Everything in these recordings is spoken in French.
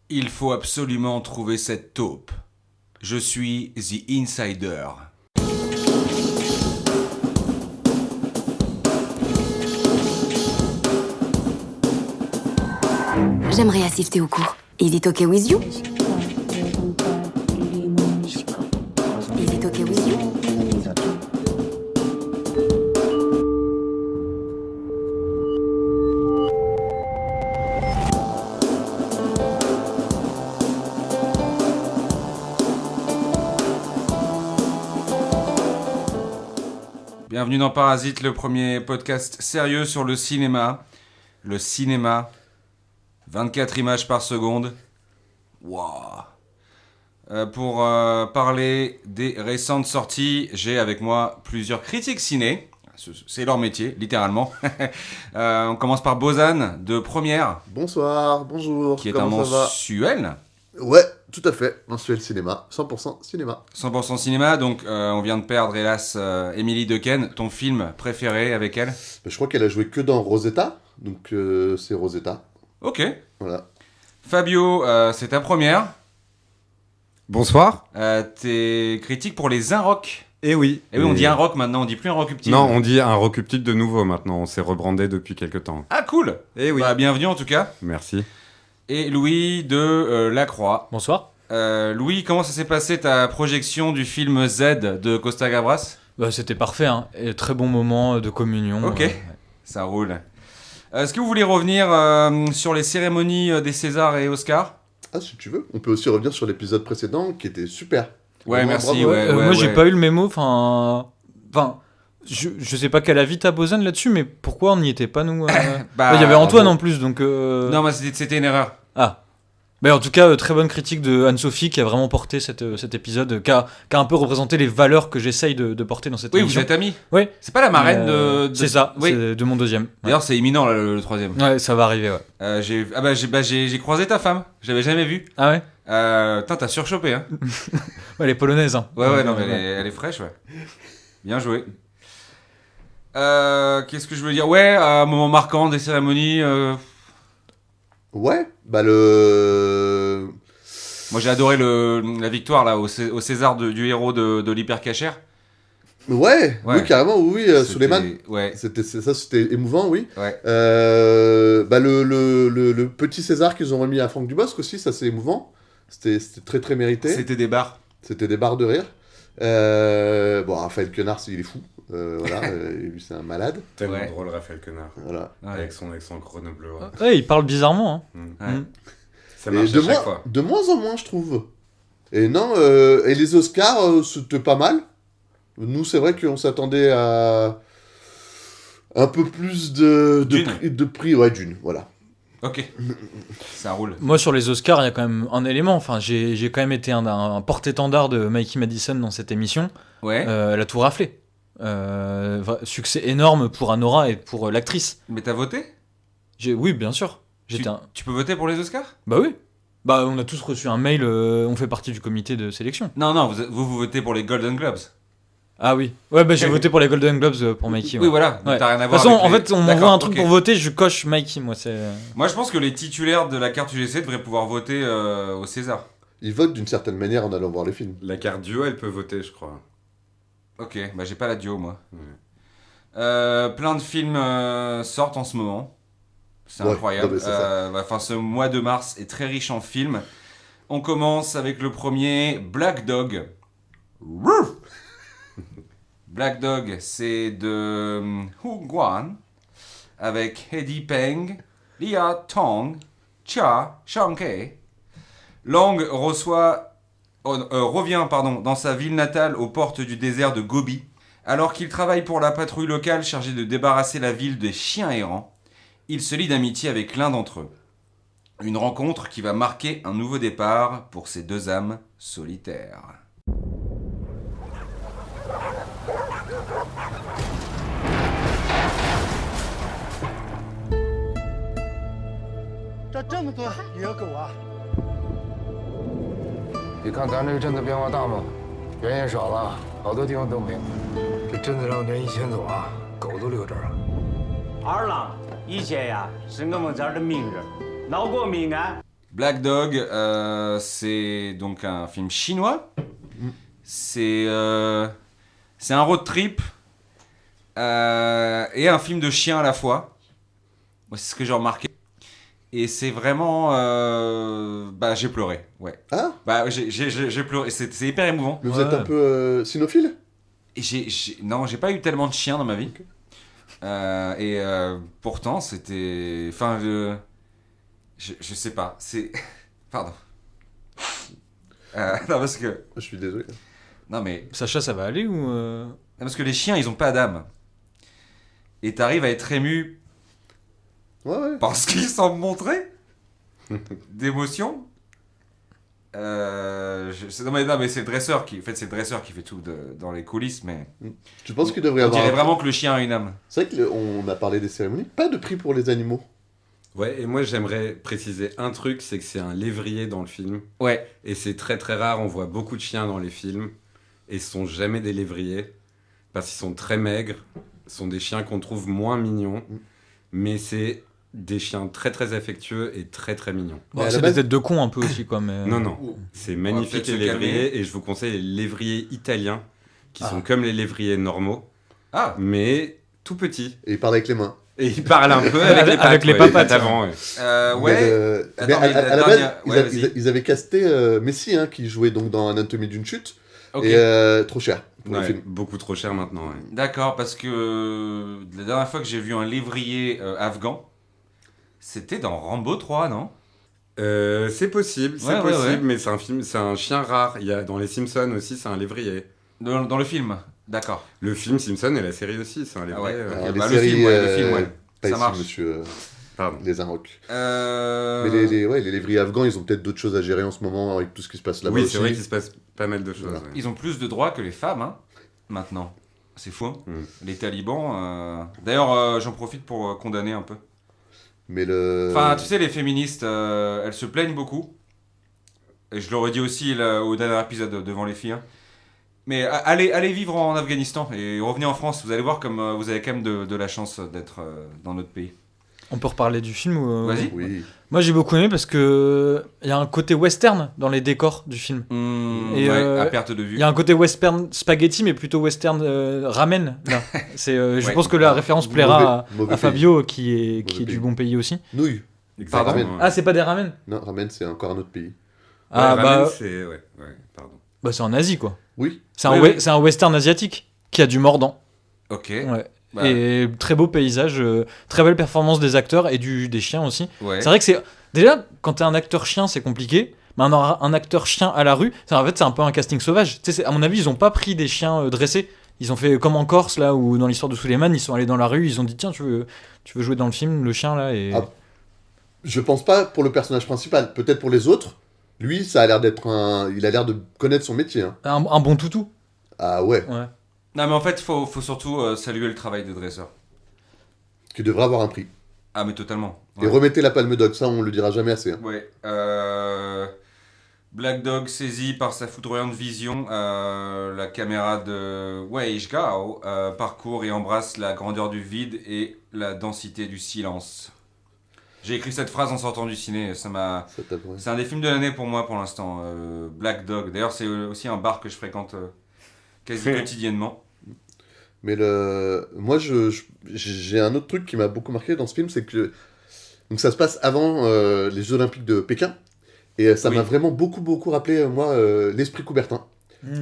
Il faut absolument trouver cette taupe. Je suis The Insider. J'aimerais assister au cours. Is it okay with you? Is it okay with you? Bienvenue dans Parasite, le premier podcast sérieux sur le cinéma. Le cinéma, 24 images par seconde. Waouh. Pour parler des récentes sorties, j'ai avec moi plusieurs critiques ciné. C'est leur métier, littéralement. On commence par Bozan de Première. Bonsoir, bonjour. Qui est comment un ça va? mensuel. Ouais, tout à fait. Mensuel cinéma, 100% cinéma. 100% cinéma, donc on vient de perdre, hélas, Émilie Dequesne. Ton film préféré avec elle? Je crois qu'elle a joué que dans Rosetta, donc c'est Rosetta. Ok. Voilà. Fabio, c'est ta première. Bonsoir. T'es critique pour les Inrock. Eh oui. Et oui, on dit Inrock maintenant, on dit plus Inrockuptible. Non, on dit un Rockuptible de nouveau maintenant. On s'est rebrandé depuis quelques temps. Ah, cool. Eh oui. Bah, bienvenue en tout cas. Merci. Et Louis de Lacroix. Bonsoir. Louis, comment ça s'est passé ta projection du film Z de Costa Gavras? Bah, c'était parfait, hein. Et très bon moment de communion. Ok, ça roule. Est-ce que vous voulez revenir sur les cérémonies des Césars et Oscars? Ah, si tu veux. On peut aussi revenir sur l'épisode précédent qui était super. Ouais, Vraiment, merci. bravo. Ouais, moi, j'ai pas eu le mémo. Enfin, je sais pas quel avis t'as Bozan là-dessus, mais pourquoi on n'y était pas nous Bah, il y avait Antoine bravo. en plus, donc. Non, mais c'était une erreur. Ah. Mais en tout cas, très bonne critique de Anne-Sophie qui a vraiment porté cet épisode, qui a un peu représenté les valeurs que j'essaye de porter dans cette Oui, émission. vous êtes amis. Oui. C'est pas la marraine de... C'est ça, Oui. c'est de mon deuxième. Ouais. D'ailleurs, c'est imminent là, le troisième. Ouais, ça va arriver, ouais. J'ai croisé ta femme. Je l'avais jamais vue. Ah ouais. Putain, t'as surchopé, hein. Ouais, elle est polonaise, hein. Ouais, non, mais elle est fraîche, ouais. Bien joué. Qu'est-ce que je veux dire? Ouais, un moment marquant des cérémonies. Ouais, Moi, j'ai adoré la victoire là au César du héros de l'hypercachère. Ouais, Ouais. oui, carrément, oui, C'était- Souleymane. Ouais. C'était émouvant, oui. Ouais. Le petit César qu'ils ont remis à Franck Dubosc aussi, ça c'est émouvant. C'était très très mérité. C'était des bars. C'était des barres de rire. Raphaël Quenard, il est fou. Voilà, lui c'est un malade. Tellement Ouais. drôle, Raphaël Quenard. Voilà. Ouais. Avec son accent grenoblois. Ouais, il parle bizarrement, hein. Ouais. Ça Et marche de, à chaque fois. de moins en moins, je trouve. Et non, et les Oscars, c'était pas mal. Nous, c'est vrai qu'on s'attendait à un peu plus de prix. Ouais, d'une, voilà. Ok. Ça roule. Moi, sur les Oscars, il y a quand même un élément. Enfin, j'ai quand même été un porte-étendard de Mikey Madison dans cette émission. Ouais. Elle a tout raflé. Succès énorme pour Anora et pour l'actrice. Mais t'as voté? Oui, bien sûr. Tu peux voter pour les Oscars? Bah oui. Bah, on a tous reçu un mail. On fait partie du comité de sélection. Non, vous votez pour les Golden Globes. Ah oui. Ouais, bah j'ai voté pour les Golden Globes pour Mikey. Oui, voilà. Donc Ouais. t'as rien à De toute voir façon, avec en les- fait, on D'accord, m'envoie un truc ok. pour voter, je coche Mikey. Moi, c'est. Moi, je pense que les titulaires de la carte UGC devraient pouvoir voter au César. Ils votent d'une certaine manière en allant voir les films. La carte duo, elle peut voter, je crois. Ok, bah j'ai pas la duo, moi. Ouais. Plein de films sortent en ce moment. C'est Ouais, incroyable. non, mais c'est ça. Enfin, ce mois de mars est très riche en films. On commence avec le premier, Black Dog. Wouh. Black Dog, c'est de Hu Guan, avec Eddie Peng, Lia Tong, Cha Changke. Lang revient dans sa ville natale aux portes du désert de Gobi, alors qu'il travaille pour la patrouille locale chargée de débarrasser la ville des chiens errants. Il se lie d'amitié avec l'un d'entre eux. Une rencontre qui va marquer un nouveau départ pour ces deux âmes solitaires. 这么多野狗啊！ 你看咱这个镇子变化大吗？人也少了，好多地方都没有。这镇子上人一牵走啊，狗都留这儿了。二郎以前呀是我们这儿的名人，闹过命案。Black Dog, c'est donc un film chinois. C'est un road trip et un film de chien à la fois. Moi, c'est ce que j'ai remarqué. Et c'est vraiment... j'ai pleuré, ouais. Ah, J'ai pleuré, c'est hyper émouvant. mais vous êtes un peu cynophile? Et non, j'ai pas eu tellement de chiens dans ma vie. Pourtant, c'était... Enfin, je sais pas, c'est... Pardon. Non, parce que... Je suis désolé. Non, mais... Sacha, ça va aller ou Non, parce que les chiens, ils ont pas d'âme. Et t'arrives à être ému Ouais. parce qu'ils semblent montrer d'émotion. Non, mais c'est le dresseur qui... En fait, c'est le dresseur qui fait tout dans les coulisses, mais... Tu penses qu'il devrait y On avoir... dirait vraiment que le chien a une âme. C'est vrai qu'on a parlé des cérémonies. Pas de prix pour les animaux. Ouais, et moi j'aimerais préciser un truc, c'est que c'est un lévrier dans le film. Ouais. Et c'est très très rare, on voit beaucoup de chiens dans les films. Et ce sont jamais des lévriers. Parce qu'ils sont très maigres. Ce sont des chiens qu'on trouve moins mignons. Mais c'est des chiens très très affectueux et très très mignons. Mais à la c'est base- des têtes de con un peu aussi, quoi. Mais... Non, c'est magnifique peut-être les se calmer. lévriers. Et je vous conseille les lévriers italiens, qui Ah. sont comme les lévriers normaux, Ah, mais tout petits. Et il parle avec les mains. Et ils parlent un peu avec les pattes. Avec les ouais, papates. avant, ouais. ouais. Mais Attends, à mais la la base, dernière- ouais, vas-y. ils avaient casté Messi, qui jouait donc dans Anatomie d'une chute. Ok. Et trop cher pour le Ouais, film. beaucoup trop cher maintenant. Ouais. D'accord, parce que la dernière fois que j'ai vu un lévrier afghan, c'était dans Rambo 3, non? C'est possible, Ouais, ouais. mais c'est un film, c'est un chien rare. Il y a dans les Simpsons aussi, c'est un lévrier. Dans le film, d'accord. Le film Simpson et la série aussi, c'est un lévrier. Ah ouais. euh. Alors, bah, les le séries, film, ouais, le film, ouais. pas Ça ici, marche. monsieur Pardon. les Inrocks. Mais les lévriers afghans, ils ont peut-être d'autres choses à gérer en ce moment avec tout ce qui se passe là-bas Oui, aussi. c'est vrai qu'il se passe pas mal de choses. Voilà. ouais. Ils ont plus de droits que les femmes, hein, maintenant. C'est fou, hein. Les talibans... D'ailleurs, j'en profite pour condamner un peu. Mais le... Enfin, tu sais, les féministes, elles se plaignent beaucoup. Et je l'aurais dit aussi là, au dernier épisode devant les filles. Hein. Mais allez vivre en Afghanistan et revenez en France. Vous allez voir comme vous avez quand même de la chance d'être dans notre pays. On peut reparler du film ou... Vas-y. Oui. Moi, j'ai beaucoup aimé parce que il y a un côté western dans les décors du film. Et, Ouais, à perte de vue. Il y a un côté western spaghetti, mais plutôt western ramen. Là. Je Ouais. pense que la référence plaira Mauvais à pays. Fabio, qui est Mauvais du pays. bon pays aussi. Nouilles. Exactement. Ramen. Ah, c'est pas des ramen? Non, ramen, c'est encore un autre pays. Ah, Ouais, bah, ramen, pardon. bah c'est en Asie, quoi. Oui. C'est Oui, un, oui. c'est un western asiatique qui a du mordant. Ok. Ouais. Bah. Et très beau paysage, très belle performance des acteurs et des chiens aussi. Ouais. C'est vrai que c'est. Déjà, quand t'es un acteur chien, c'est compliqué. Mais un acteur chien à la rue, en fait, c'est un peu un casting sauvage. Tu sais, à mon avis, ils ont pas pris des chiens dressés. Ils ont fait comme en Corse, là, ou dans l'histoire de Suleiman, ils sont allés dans la rue, ils ont dit tiens, tu veux jouer dans le film, le chien, là et... Ah. Je pense pas pour le personnage principal. Peut-être pour les autres. Lui, ça a l'air d'être un... Il a l'air de connaître son métier. Hein. un bon toutou. Ah ouais. Ouais. Non, mais en fait, faut surtout saluer le travail de dresseur. Qui devrait avoir un prix. Ah, mais totalement. Et remettez la Palme d'Or. Ça, on le dira jamais assez. Hein. Ouais. Black Dog saisi par sa foudroyante vision, la caméra de Wei Gao parcourt et embrasse la grandeur du vide et la densité du silence. J'ai écrit cette phrase en sortant du ciné, ça m'a... Ça tape, ouais. C'est un des films de l'année pour moi pour l'instant, Black Dog. D'ailleurs, c'est aussi un bar que je fréquente quasi quotidiennement. Mais moi, j'ai un autre truc qui m'a beaucoup marqué dans ce film, c'est que donc ça se passe avant les Jeux Olympiques de Pékin, et ça Oui. m'a vraiment beaucoup rappelé moi l'Esprit Coubertin.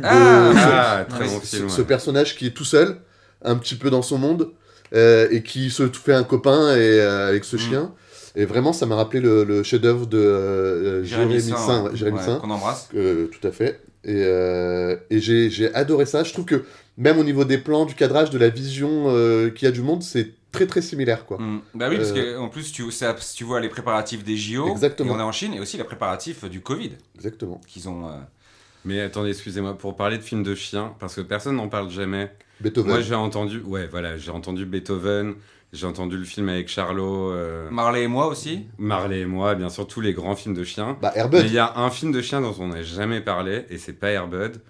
Ah, très bon Ce film. ce personnage qui est tout seul, un petit peu dans son monde, et qui se fait un copain et avec ce chien. Et vraiment, ça m'a rappelé le chef-d'œuvre de Jérémy Saint, Jérémy Saint. qu'on embrasse. Tout à fait. Et j'ai adoré ça. Je trouve que même au niveau des plans, du cadrage, de la vision qu'il y a du monde, c'est très similaire, quoi. Bah oui, parce qu'en plus, tu vois les préparatifs des JO, Exactement. et on est en Chine, et aussi les préparatifs du Covid, Exactement. qu'ils ont... Mais attendez, excusez-moi, pour parler de films de chiens, parce que personne n'en parle jamais. Beethoven. Moi, j'ai entendu Beethoven, j'ai entendu le film avec Charlot, Marley et moi aussi. Marley et moi, bien sûr, tous les grands films de chiens. Bah, Mais Airbud. il y a un film de chien dont on n'a jamais parlé, et c'est pas Air Bud,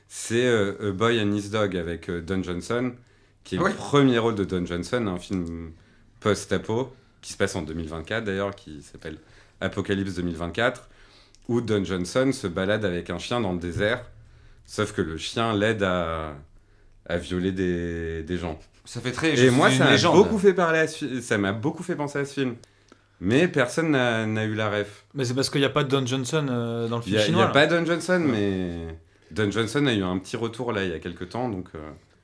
c'est A Boy and His Dog avec Don Johnson, qui est Oui. le premier rôle de Don Johnson, un film post-apo, qui se passe en 2024 d'ailleurs, qui s'appelle Apocalypse 2024, où Don Johnson se balade avec un chien dans le désert, sauf que le chien l'aide à violer des gens. Ça fait très. Et moi, une ça m'a légende. beaucoup fait ça m'a beaucoup fait penser à ce film. Mais personne n'a eu la ref. Mais c'est parce qu'il n'y a pas de Don Johnson dans le Il film n'y chinois. a là. pas Don Johnson, mais Don Johnson a eu un petit retour là il y a quelques temps. Donc,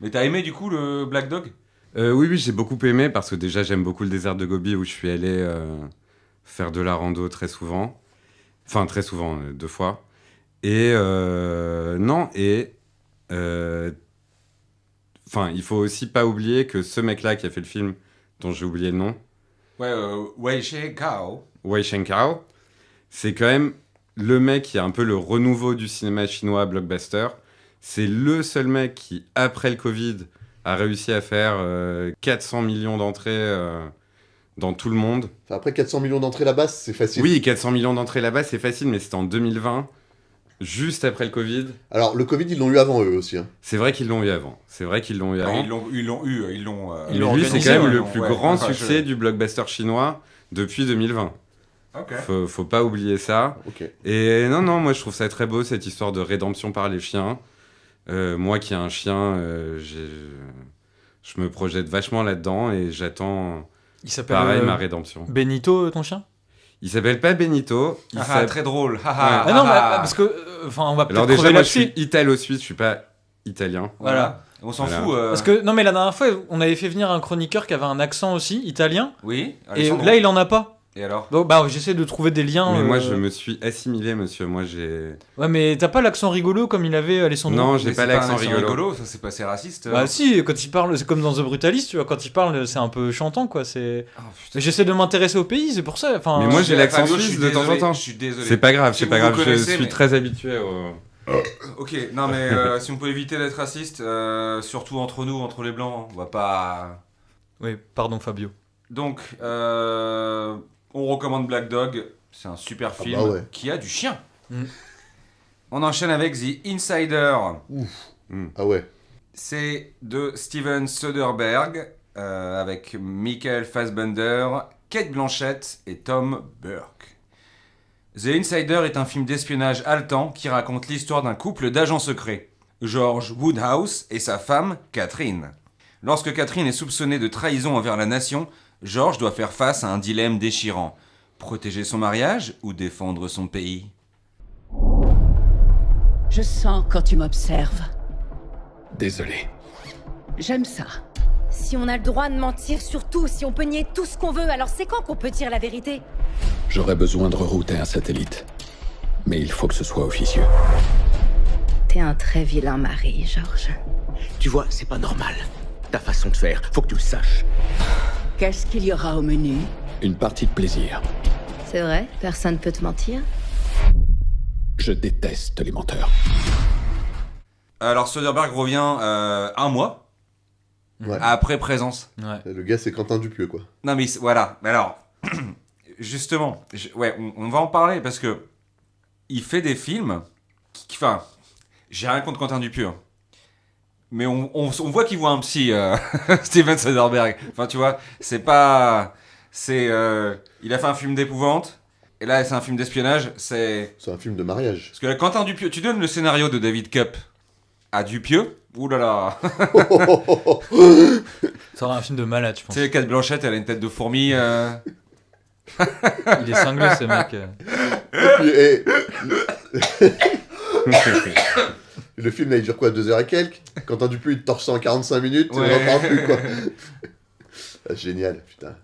Mais t'as aimé du coup le Black Dog? oui, j'ai beaucoup aimé parce que déjà j'aime beaucoup le désert de Gobi où je suis allé faire de la rando très souvent. Enfin, très souvent, 2 fois. Et enfin, il faut aussi pas oublier que ce mec-là qui a fait le film, dont j'ai oublié le nom, Ouais, Wei Shekao. Wei Shenkao, c'est quand même le mec qui a un peu le renouveau du cinéma chinois blockbuster. C'est le seul mec qui, après le Covid, a réussi à faire 400 millions d'entrées dans tout le monde. Enfin, après 400 millions d'entrées là-bas, c'est facile. Oui, 400 millions d'entrées là-bas, c'est facile, mais c'était en 2020, juste après le Covid. Alors, le Covid, ils l'ont eu avant eux aussi. Hein. C'est vrai qu'ils l'ont eu avant. Enfin, ils l'ont eu. Ils Mais l'ont lui, c'est organisé, quand même ouais. le plus Ouais, grand enfin, succès du blockbuster chinois depuis 2020. Ok. Faut pas oublier ça. Ok. Et non, moi je trouve ça très beau, cette histoire de rédemption par les chiens. Moi qui ai un chien, je me projette vachement là-dedans et j'attends Il s'appelle pareil ma rédemption. Benito, ton chien. Il s'appelle pas Benito. Très drôle. Ah non, mais, parce que on va peut-être Alors déjà, crever moi je suis là-dessus. italo-suisse, je suis pas italien. Voilà. On s'en Voilà. fout. Parce que non, mais la dernière fois, on avait fait venir un chroniqueur qui avait un accent aussi italien, Oui. et Alessandro. là, il en a pas. Et alors? Donc, bah, j'essaie de trouver des liens. Mais moi je me suis assimilé, monsieur. Moi j'ai. Ouais, mais t'as pas l'accent rigolo comme il avait Alessandro. Non, j'ai Mais pas c'est un l'accent accent rigolo. Ça c'est pas assez raciste. Bah si, quand il parle, c'est comme dans The Brutalist, tu vois, quand il parle, c'est un peu chantant, quoi. C'est. Oh, putain. Mais j'essaie de m'intéresser au pays, c'est pour ça. Enfin. Mais moi, j'ai l'accent Fabio, je suisse suis de temps en désolé, temps. Je suis désolé. C'est pas grave, Si c'est pas vous grave. vous Je connaissez, suis mais- très habitué au. Ok, non mais si on peut éviter d'être raciste, surtout entre nous, entre les blancs, on va pas. Oui, pardon Fabio. Donc, on recommande Black Dog. C'est un super film bah ouais. qui a du chien. Mm. On enchaîne avec The Insider. Ah ouais. C'est de Steven Soderbergh avec Michael Fassbender, Kate Blanchett et Tom Burke. The Insider est un film d'espionnage haletant qui raconte l'histoire d'un couple d'agents secrets, George Woodhouse et sa femme Catherine. Lorsque Catherine est soupçonnée de trahison envers la nation, George doit faire face à un dilemme déchirant. Protéger son mariage ou défendre son pays? Je sens quand tu m'observes. Désolé. J'aime ça. Si on a le droit de mentir sur tout, si on peut nier tout ce qu'on veut, alors c'est quand qu'on peut dire la vérité? J'aurais besoin de rerouter un satellite. Mais il faut que ce soit officieux. T'es un très vilain mari, Georges. Tu vois, c'est pas normal. Ta façon de faire, faut que tu le saches. Qu'est-ce qu'il y aura au menu? Une partie de plaisir. C'est vrai? Personne peut te mentir? Je déteste les menteurs. Alors Soderbergh revient un mois Ouais. après Présence. Ouais. Le gars, c'est Quentin Dupieux, quoi. Non mais voilà, mais alors, justement, on va en parler parce que il fait des films enfin, j'ai rien contre Quentin Dupieux, hein. Mais on voit qu'il voit un psy, Steven Soderbergh. Enfin, tu vois, c'est pas... il a fait un film d'épouvante, et là, c'est un film d'espionnage, c'est... C'est un film de mariage. Parce que là, Quentin Dupieux, tu donnes le scénario de David Cup à Dupieux, ouh là là. Ça aura un film de malade, je Tu pense. sais, Kate Blanchett, elle a une tête de fourmi. Il est cinglé, ce mec. Et le film, là, il dure quoi, 2h et quelques? Quentin Dupieux, il te torche ça en 45 minutes, Ouais. on n'en parle plus, quoi. Ah, génial, putain.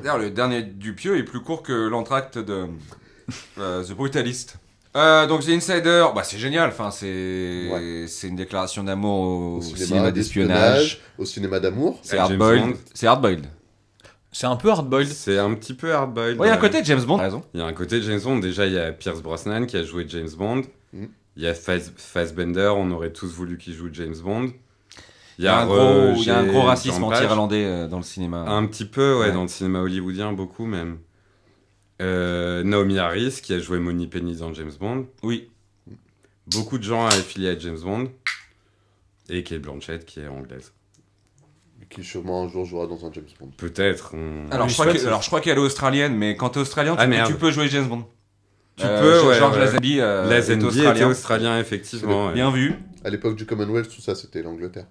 D'ailleurs, le dernier Dupieux est plus court que l'entracte de The Brutalist. Donc The Insider, bah, c'est génial. Enfin, c'est une déclaration d'amour au cinéma d'espionnage. Au cinéma d'amour. C'est James hardboiled. Bond. C'est hardboiled. C'est un peu hardboiled. C'est un petit peu hardboiled. Ouais, il y a un côté James Bond. T'as raison. Il y a un côté James Bond. Déjà, il y a Pierce Brosnan qui a joué James Bond. Mm. Il y a Fassbender, on aurait tous voulu qu'il joue James Bond. Il y a un gros Roger racisme Jean Page. anti-irlandais dans le cinéma. Un petit peu, ouais, Ouais. dans le cinéma hollywoodien, beaucoup même. Naomi Harris qui a joué Money Penny dans James Bond. Oui. Beaucoup de gens affiliés à James Bond. Et Kate Blanchett qui est anglaise. qui sûrement un jour jouera dans un James Bond. Peut-être. Alors, je crois qu'elle est australienne, mais quand t'es australien, tu peux jouer James Bond. Tu peux, ouais. George Lazenby, était australien, effectivement. Bien vu. À l'époque du Commonwealth, tout ça, c'était l'Angleterre.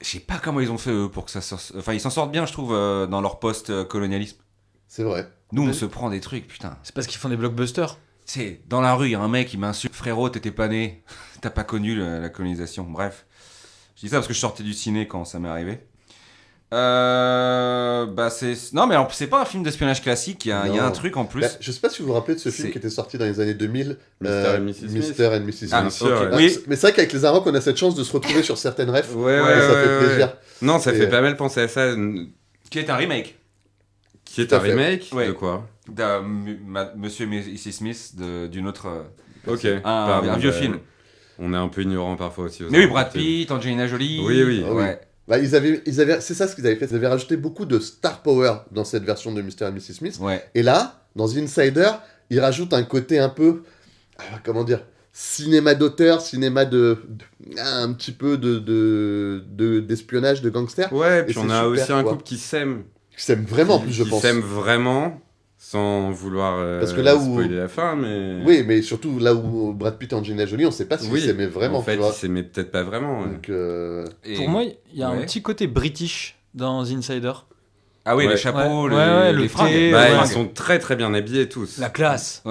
Je sais pas comment ils ont fait eux pour que ça sorte. Enfin, ils s'en sortent bien, je trouve, dans leur post-colonialisme. C'est vrai. Nous, on se prend des trucs, putain. C'est parce qu'ils font des blockbusters. C'est dans la rue, il y a un mec qui m'insulte. Frérot, t'étais pas né. T'as pas connu la colonisation. Bref. Je dis ça parce que je sortais du ciné quand ça m'est arrivé. Non, mais c'est pas un film d'espionnage classique. Il y a un truc en plus. Bah, je sais pas si vous vous rappelez de ce film qui était sorti dans les années 2000. Mr. and Mrs. Smith. Ah, sûr, okay. Oui. Mais c'est vrai qu'avec les Arocs, on a cette chance de se retrouver sur certaines refs. Ça fait plaisir. Non, ça fait pas mal penser à ça. Qui est un remake. Qui est un remake de quoi? Monsieur et Mrs. Smith d'une autre. Ok. Un vieux film. On est un peu ignorant parfois aussi. Mais oui, Brad Pitt, Angelina Jolie. Oui. Ouais. Bah, ils avaient, c'est ça ce qu'ils avaient fait. Ils avaient rajouté beaucoup de star power dans cette version de Mr. and Mrs. Smith. Ouais. Et là, dans Insider, ils rajoutent un côté un peu, comment dire, cinéma d'auteur, cinéma un petit peu d'espionnage, de gangster. Ouais, et puis on a super, aussi un couple qui s'aime. Qui s'aime vraiment, plus je pense. Qui s'aime vraiment. Sans vouloir parce que là où... spoiler la fin, mais... Oui, mais surtout là où Brad Pitt et Angelina Jolie, on ne sait pas s'ils s'aimaient vraiment. En fait, ils s'aimaient peut-être pas vraiment. Donc, Pour moi, il y a un petit côté british dans Insider. Ah oui, les chapeaux, les fringues. Ils sont très très bien habillés tous. La classe.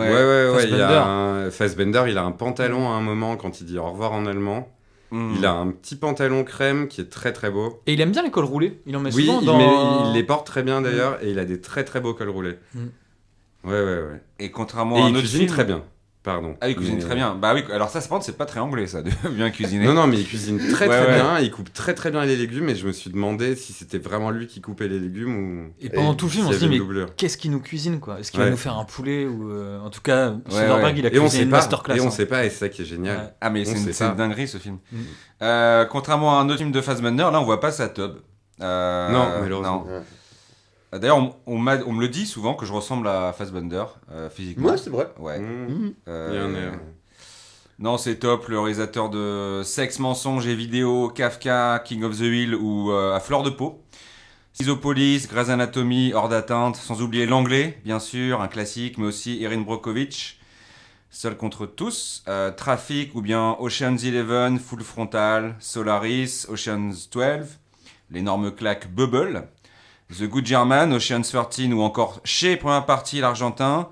Fassbender, il a un pantalon à un moment quand il dit au revoir en allemand. Il a un petit pantalon crème qui est très très beau. Et il aime bien les cols roulés. Il en met souvent dans... Oui, il les porte très bien d'ailleurs et il a des très très beaux cols roulés. Ouais. Et contrairement à un autre cuisine film... très bien. Pardon. Ah, il cuisine très bien. Bah oui, alors ça, c'est pas très anglais, ça, de bien cuisiner. Non, mais il cuisine très bien, il coupe très très bien les légumes, et je me suis demandé si c'était vraiment lui qui coupait les légumes ou... Et pendant tout le film, on se dit, mais qu'est-ce qu'il nous cuisine, quoi? Est-ce qu'il va nous faire un poulet ou... En tout cas, Soderbergh, il a cuisiné une masterclass. Et on sait pas, et c'est ça qui est génial. Ouais. Ah, mais c'est une dinguerie, ce film. Contrairement à un autre film de Fassbender, là, on voit pas sa tub. Non, malheureusement. Non. D'ailleurs, on me le dit souvent que je ressemble à Fassbender physiquement. Ouais, c'est vrai. Ouais. Non, c'est top, le réalisateur de Sexe, mensonges et vidéos, Kafka, King of the Hill ou À fleur de peau. Schizopolis, Grey's Anatomy, Hors d'atteinte, sans oublier L'Anglais, bien sûr, un classique, mais aussi Erin Brockovich, Seul contre tous, Traffic ou bien Ocean's 11, Full Frontal, Solaris, Ocean's 12, l'énorme claque Bubble, The Good German, Ocean's 13 ou encore Chez première partie l'Argentin,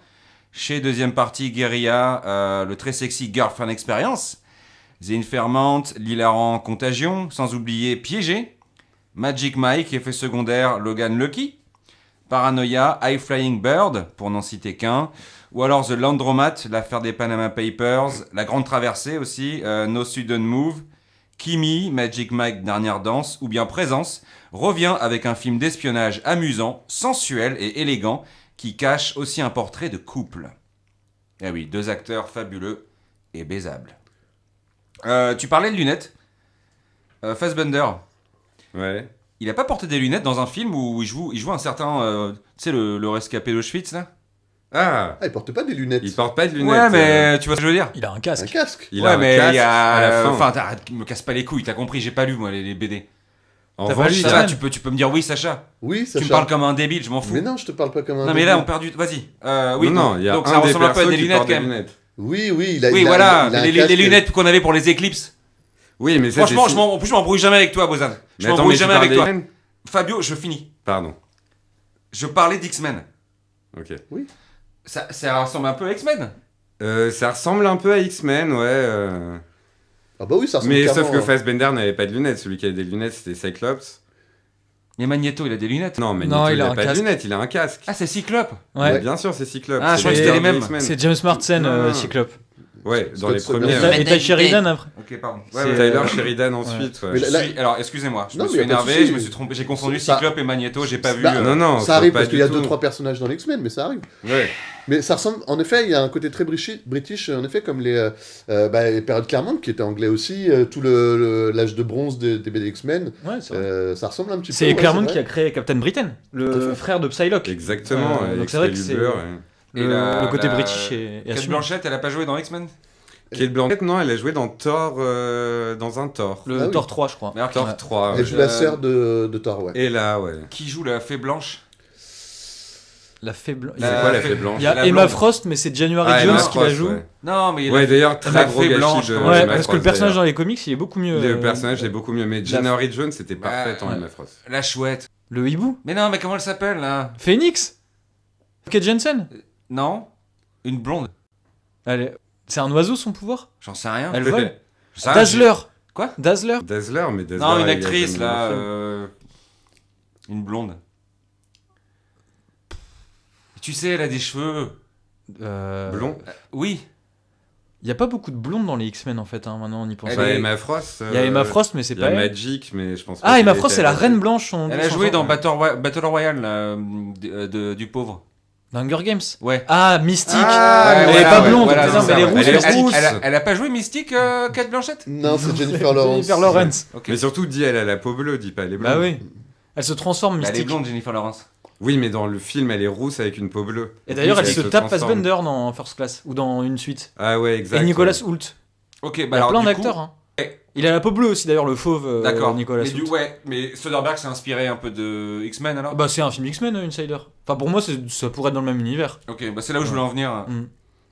Chez deuxième partie Guerilla, le très sexy Girlfriend Experience, The Informant, l'hilarant Contagion, sans oublier Piégé, Magic Mike, effet secondaire Logan Lucky, Paranoia, High Flying Bird, pour n'en citer qu'un, ou alors The Laundromat, l'affaire des Panama Papers, La Grande Traversée aussi, No Sudden Move, Kimi, Magic Mike, Dernière Danse, ou bien Présence, revient avec un film d'espionnage amusant, sensuel et élégant, qui cache aussi un portrait de couple. Eh oui, 2 acteurs fabuleux et baisables. Tu parlais de lunettes. Fassbender. Ouais. Il a pas porté des lunettes dans un film où il joue un certain... tu sais, le rescapé d'Auschwitz, là. Ah, il porte pas des lunettes. Il porte pas de lunettes. Ouais, mais tu vois ce que je veux dire. Il a un casque. Un casque. Il a un casque à la fin. Enfin, arrête, me casse pas les couilles, t'as compris, j'ai pas lu, moi, les BD. En revanche, ça, tu peux me dire oui, Sacha. Oui, Sacha. Tu me parles comme un débile, je m'en fous. Mais non, je te parle pas comme un débile. Non, mais là, on perd du... Vas-y. Oui, non, il y a donc ça ressemble un peu à des lunettes, quand même. Oui, les lunettes qu'on avait pour les éclipses. Oui, mais ça, franchement, en plus, je m'embrouille jamais avec toi, Bozan. Je m'embrouille jamais avec toi. Fabio, je finis. Pardon. Je parlais d'X-Men. Ok. Oui. Ça ressemble un peu à X-Men. Ça ressemble un peu à X-Men, ouais. Ah bah oui, ça ressemble. Mais sauf que Fassbender n'avait pas de lunettes. Celui qui avait des lunettes, c'était Cyclops. Et Magneto, il a des lunettes. Non, Magneto, il a pas de lunettes, il a un casque. Ah, c'est Cyclope. Ouais. Bien sûr, c'est Cyclope. Ah, je crois que c'était les mêmes. C'est James Marsden, Cyclope. Ouais, dans les premiers. Et Ty Sheridan après. Ok, pardon. Ouais, Tyler Sheridan ensuite. Ouais. Alors, excusez-moi, je me suis énervé, je me suis trompé, j'ai confondu Cyclope et Magneto, j'ai pas vu. Non, ça arrive parce qu'il y a 2-3 personnages dans l'X-Men, mais ça arrive. Ouais. Mais ça ressemble, en effet, il y a un côté très british, en effet, comme les périodes Claremont, qui étaient anglais aussi, tout l'âge de bronze des BD X-Men. Ouais, ça ressemble un petit peu. C'est Claremont qui a créé Captain Britain, le frère de Psylocke. Exactement. Donc c'est vrai que c'est... Le côté british est Kate assumé. Blanchett, elle a pas joué dans X-Men? Kate Blanchett, non, elle a joué dans Thor, dans un Thor. Le Thor 3, je crois. Mais alors, Thor Ouais. 3. Elle joue la sœur de Thor, ouais. Et là, ouais. qui joue la fée blanche? La fée blanche. C'est quoi la fée blanche? Il y a la Emma blonde. Frost, mais c'est January Ah, Jones Emma qui la Frost, joue. ouais. Non, mais il Ouais, a d'ailleurs, la très gros fée gâchis blanche, de comment Ouais, Emma parce que le Frost, personnage d'ailleurs. dans les comics, il est beaucoup mieux. Le personnage est beaucoup mieux, mais January Jones, c'était parfait en ouais. Emma Frost. la chouette. Le hibou. Mais non, mais comment elle s'appelle là? Phoenix. Kate Jensen. Non, une blonde. C'est un oiseau son pouvoir. J'en sais rien. Elle vole. J'en sais rien, Dazzler. Quoi? Dazzler. Dazzler, mais Dazzler. Non, une il a actrice jamais là, joué dans le film. une blonde. Tu sais, elle a des cheveux. Blond. Oui. Il y a pas beaucoup de blondes dans les X-Men en fait. Maintenant on y pense. Elle Bah, est- Emma Frost. Il y a Emma Frost, mais c'est Il y a pas elle. Magic, mais je pense pas. Ah, Emma qu'elle Frost, était c'est la à reine blanche. Elle a joué dans Battle Royale là, du pauvre. Dans Hunger Games. Ouais. Ah, Mystique. Ah, elle ouais, est pas ouais, blonde, voilà, putain, c'est mais elle est ça, rousse. ouais. Mystique. Elle a pas joué Mystique, Kate Blanchett? Non, c'est Jennifer Lawrence. Jennifer Lawrence. Ok. Mais surtout, dis, elle a la peau bleue, dis pas, elle est blonde. Bah oui. Elle se transforme, Bah, elle est Mystique. blonde, Jennifer Lawrence. Oui, mais dans le film, elle est rousse avec une peau bleue. Et d'ailleurs, Oui, elle se tape transforme. Fassbender dans First Class ou dans une suite. Ah ouais, exact. Et Nicolas Hoult. Ok, Il y bah a alors plein du d'acteurs. coup- Hein. Il a la peau bleue aussi, d'ailleurs, le fauve D'accord. Nicolas Mais Hoult. ouais, mais Soderbergh s'est inspiré un peu de X-Men alors. Bah, c'est un film X-Men, Insider. Enfin, pour moi, ça pourrait être dans le même univers. Ok, bah c'est là où je voulais en venir.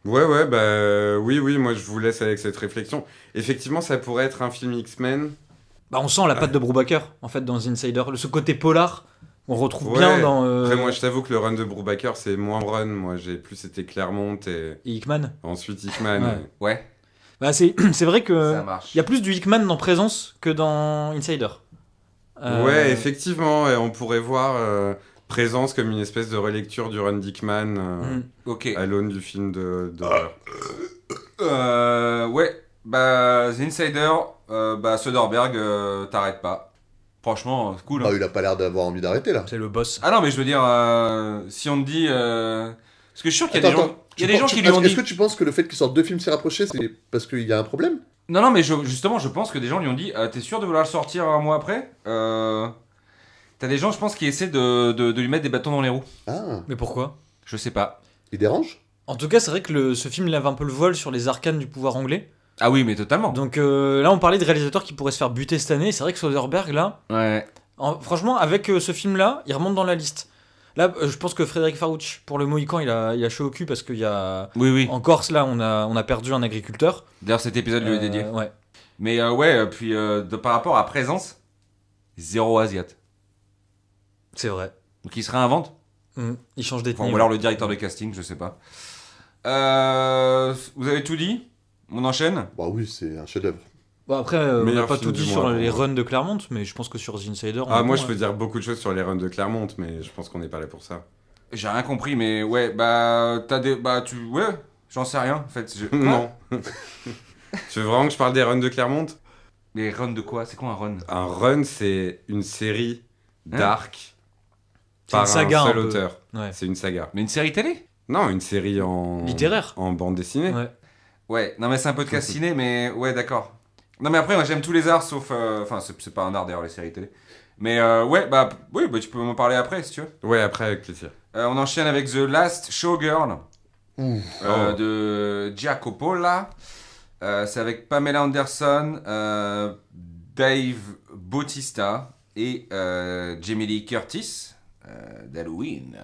Ouais, bah oui, moi je vous laisse avec cette réflexion. Effectivement, ça pourrait être un film X-Men. Bah, on sent la patte de Brubaker, en fait, dans Insider. Ce côté polar, on retrouve Ouais. bien dans. Après, moi je t'avoue que le run de Brubaker, c'est moins run. Moi j'ai plus été Claremont et Hickman. ensuite Hickman. Ouais. Ouais. Bah, c'est vrai que. Ça marche. Il y a plus du Hickman dans Présence que dans Insider. Ouais, effectivement, et on pourrait voir Présence comme une espèce de relecture du run d'Hickman Ok. à l'aune du film de. Ouais, bah The Insider, bah Soderbergh, t'arrêtes pas. Franchement, c'est cool. Bah, Hein. il a pas l'air d'avoir envie d'arrêter là. C'est le boss. Ah non, mais je veux dire, si on te dit, parce que je suis sûr qu'il y a des Attends, gens, il y a des gens qui lui ont Est-ce dit. que tu penses que le fait qu'ils sortent deux films si rapprochés, c'est parce qu'il y a un problème? Non, mais justement, je pense que des gens lui ont dit, t'es sûr de vouloir le sortir un mois après? T'as des gens, je pense, qui essaient de lui mettre des bâtons dans les roues. Ah, Mais pourquoi? Je sais pas. il dérange? En tout cas, c'est vrai que ce film lève un peu le voile sur les arcanes du pouvoir anglais. Ah oui, mais totalement. Donc là, on parlait de réalisateurs qui pourraient se faire buter cette année. C'est vrai que Soderbergh, là, Ouais. franchement, avec ce film-là, il remonte dans la liste. Là, je pense que Frédéric Farouch, pour le Mohican, il a chaud au cul parce qu'il y a... Oui. En Corse, là, on a perdu un agriculteur. D'ailleurs, cet épisode lui est dédié. Ouais. Mais ouais, puis par rapport à Présence, zéro asiate. C'est vrai. Donc il se réinvente. Il change d'ethnie. Enfin, ou alors le directeur de casting, je sais pas. Vous avez tout dit? On enchaîne? Bah oui, c'est un chef-d'œuvre. Bon, après, on n'a Meilleur pas film tout du dit mois, sur les pour moi. runs de Claremont, mais je pense que sur The Insider... on Ah, est moi bon, je peux dire beaucoup de choses sur les runs de Claremont, mais je pense qu'on n'est pas là pour ça. J'ai rien compris, mais ouais, bah t'as des, bah tu, ouais, j'en sais rien en fait. Non. Tu veux vraiment que je parle des runs de Claremont? Mais run de quoi? C'est quoi un run? Un run, c'est une série d'arcs C'est une par saga, un un seul peu. auteur. Ouais. C'est une saga. Mais une série télé? Non, une série en... Littéraire. En bande dessinée. Ouais. Ouais, non mais c'est un podcast ciné, mais ouais, d'accord. Non mais après, moi j'aime tous les arts sauf, enfin c'est pas un art d'ailleurs les séries télé. Mais ouais, bah oui, bah tu peux m'en parler après si tu veux. Ouais, après avec plaisir. On enchaîne avec The Last Showgirl de Giacopola. C'est avec Pamela Anderson, Dave Bautista et Jamie Lee Curtis d'Halloween.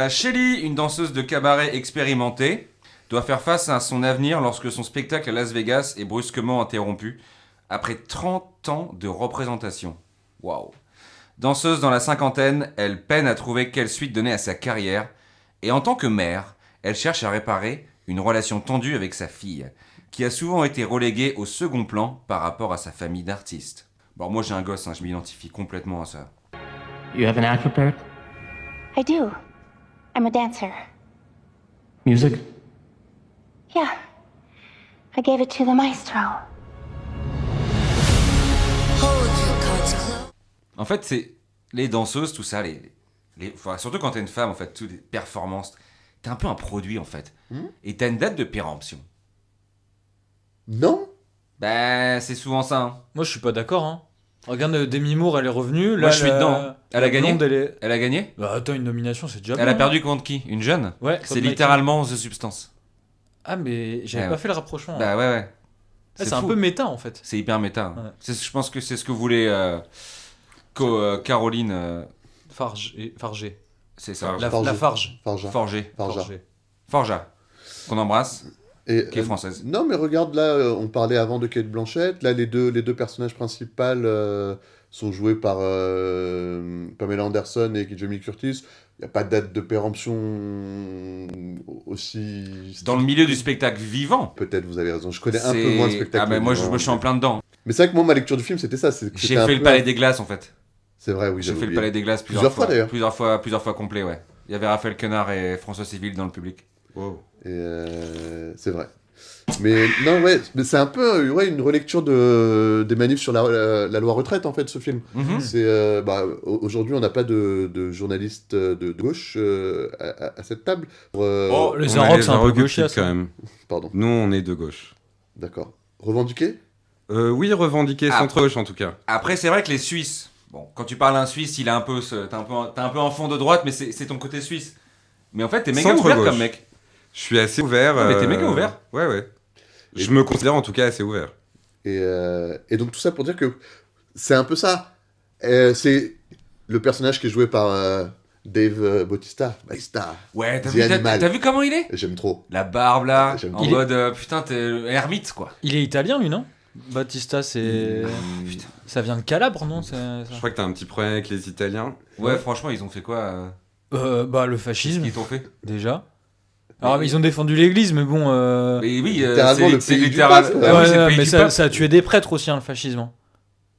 Shelly, une danseuse de cabaret expérimentée, doit faire face à son avenir lorsque son spectacle à Las Vegas est brusquement interrompu après 30 ans de représentation. Waouh! Danseuse dans la cinquantaine, elle peine à trouver quelle suite donner à sa carrière, et en tant que mère, elle cherche à réparer une relation tendue avec sa fille, qui a souvent été reléguée au second plan par rapport à sa famille d'artistes. Bon, moi j'ai un gosse, hein, je m'identifie complètement à ça. You have an act prepared? I do. I'm a dancer. Music? Yeah. I gave it to the maestro. En fait, c'est les danseuses, tout ça, enfin, surtout quand t'es une femme, en fait, toutes les performances, t'es un peu un produit, en fait. Et t'as une date de péremption. Non? Ben, c'est souvent ça. Hein. Moi, je suis pas d'accord. Hein. Regarde, Demi Moore, elle est revenue. Là, Moi, je suis dedans. Hein. Elle a gagné. Elle a gagné. Bah, attends, une nomination, c'est déjà Elle bien, a perdu contre qui? Une jeune? Ouais. C'est littéralement The Substance. Ah, mais j'avais pas fait le rapprochement. Bah ouais. C'est un peu méta en fait. C'est hyper méta. Ouais. Je pense que c'est ce que voulait Caroline. Fargé. C'est ça. La Farge. Forja. Qu'on embrasse. Qui est française. Non, mais regarde, là, on parlait avant de Kate Blanchett. Là, les deux personnages principaux sont joués par Pamela Anderson et Jamie Curtis. Il n'y a pas de date de péremption aussi... Dans le milieu du spectacle vivant. Peut-être, vous avez raison. Je connais un peu moins le spectacle. Ah, mais moi, je me suis en plein dedans. Mais c'est vrai que moi, ma lecture du film, c'était ça. J'ai fait le Palais des Glaces, en fait. C'est vrai, oui. J'ai fait le Palais des Glaces plusieurs fois d'ailleurs. Plusieurs fois complet, ouais. Il y avait Raphaël Quenard et François Civil dans le public. Wow. Et c'est vrai. Mais non, ouais, mais c'est un peu une relecture des manifs sur la loi retraite, en fait, ce film. Mm-hmm. C'est, aujourd'hui, on n'a pas de journaliste de gauche à cette table. Les Arocs, c'est un peu gauchiste quand même. Pardon. Nous, on est de gauche. D'accord. Revendiqué Oui, revendiqué, centre-gauche en tout cas. Après, c'est vrai que les Suisses, bon, quand tu parles à un Suisse, il a un peu t'as un peu un fond de droite, mais c'est ton côté suisse. Mais en fait, t'es méga ouvert comme mec. Je suis assez ouvert. Non, mais t'es méga ouvert. Ouais. Je me considère en tout cas assez ouvert. Et donc tout ça pour dire que c'est un peu ça. C'est le personnage qui est joué par Dave Bautista. Ouais, t'as vu comment il est ? J'aime trop. La barbe là, en mode putain, t'es ermite quoi. Il est italien lui, non ? Bautista, c'est... Ça vient de Calabre, non ? Je crois que t'as un petit problème avec les Italiens. Ouais, franchement, ils ont fait quoi le fascisme. Qu'est-ce qu'ils t'ont fait ? Déjà. Alors, ils ont défendu l'église, mais bon... Mais oui, c'est littéralement mais ça a tué des prêtres aussi, le fascisme.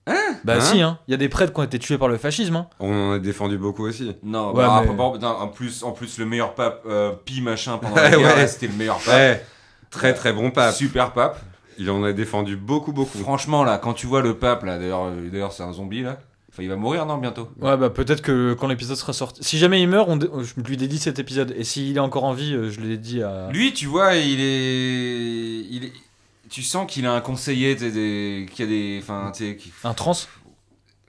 Hein ? Si, il y a des prêtres qui ont été tués par le fascisme. On en a défendu beaucoup aussi. Non, en plus, le meilleur pape, Pi machin, pendant la guerre, c'était le meilleur pape. Ouais. Très très bon pape. Super pape. Il en a défendu beaucoup. Franchement, là, quand tu vois le pape, là, d'ailleurs c'est un zombie, là. Enfin, il va mourir, non, bientôt. Ouais, peut-être que quand l'épisode sera sorti... Si jamais il meurt, je lui dédie cet épisode. Et s'il est encore en vie, je le dédie à... Lui, tu vois, il est... Tu sens qu'il a un conseiller, qui a des... Enfin, un trans ?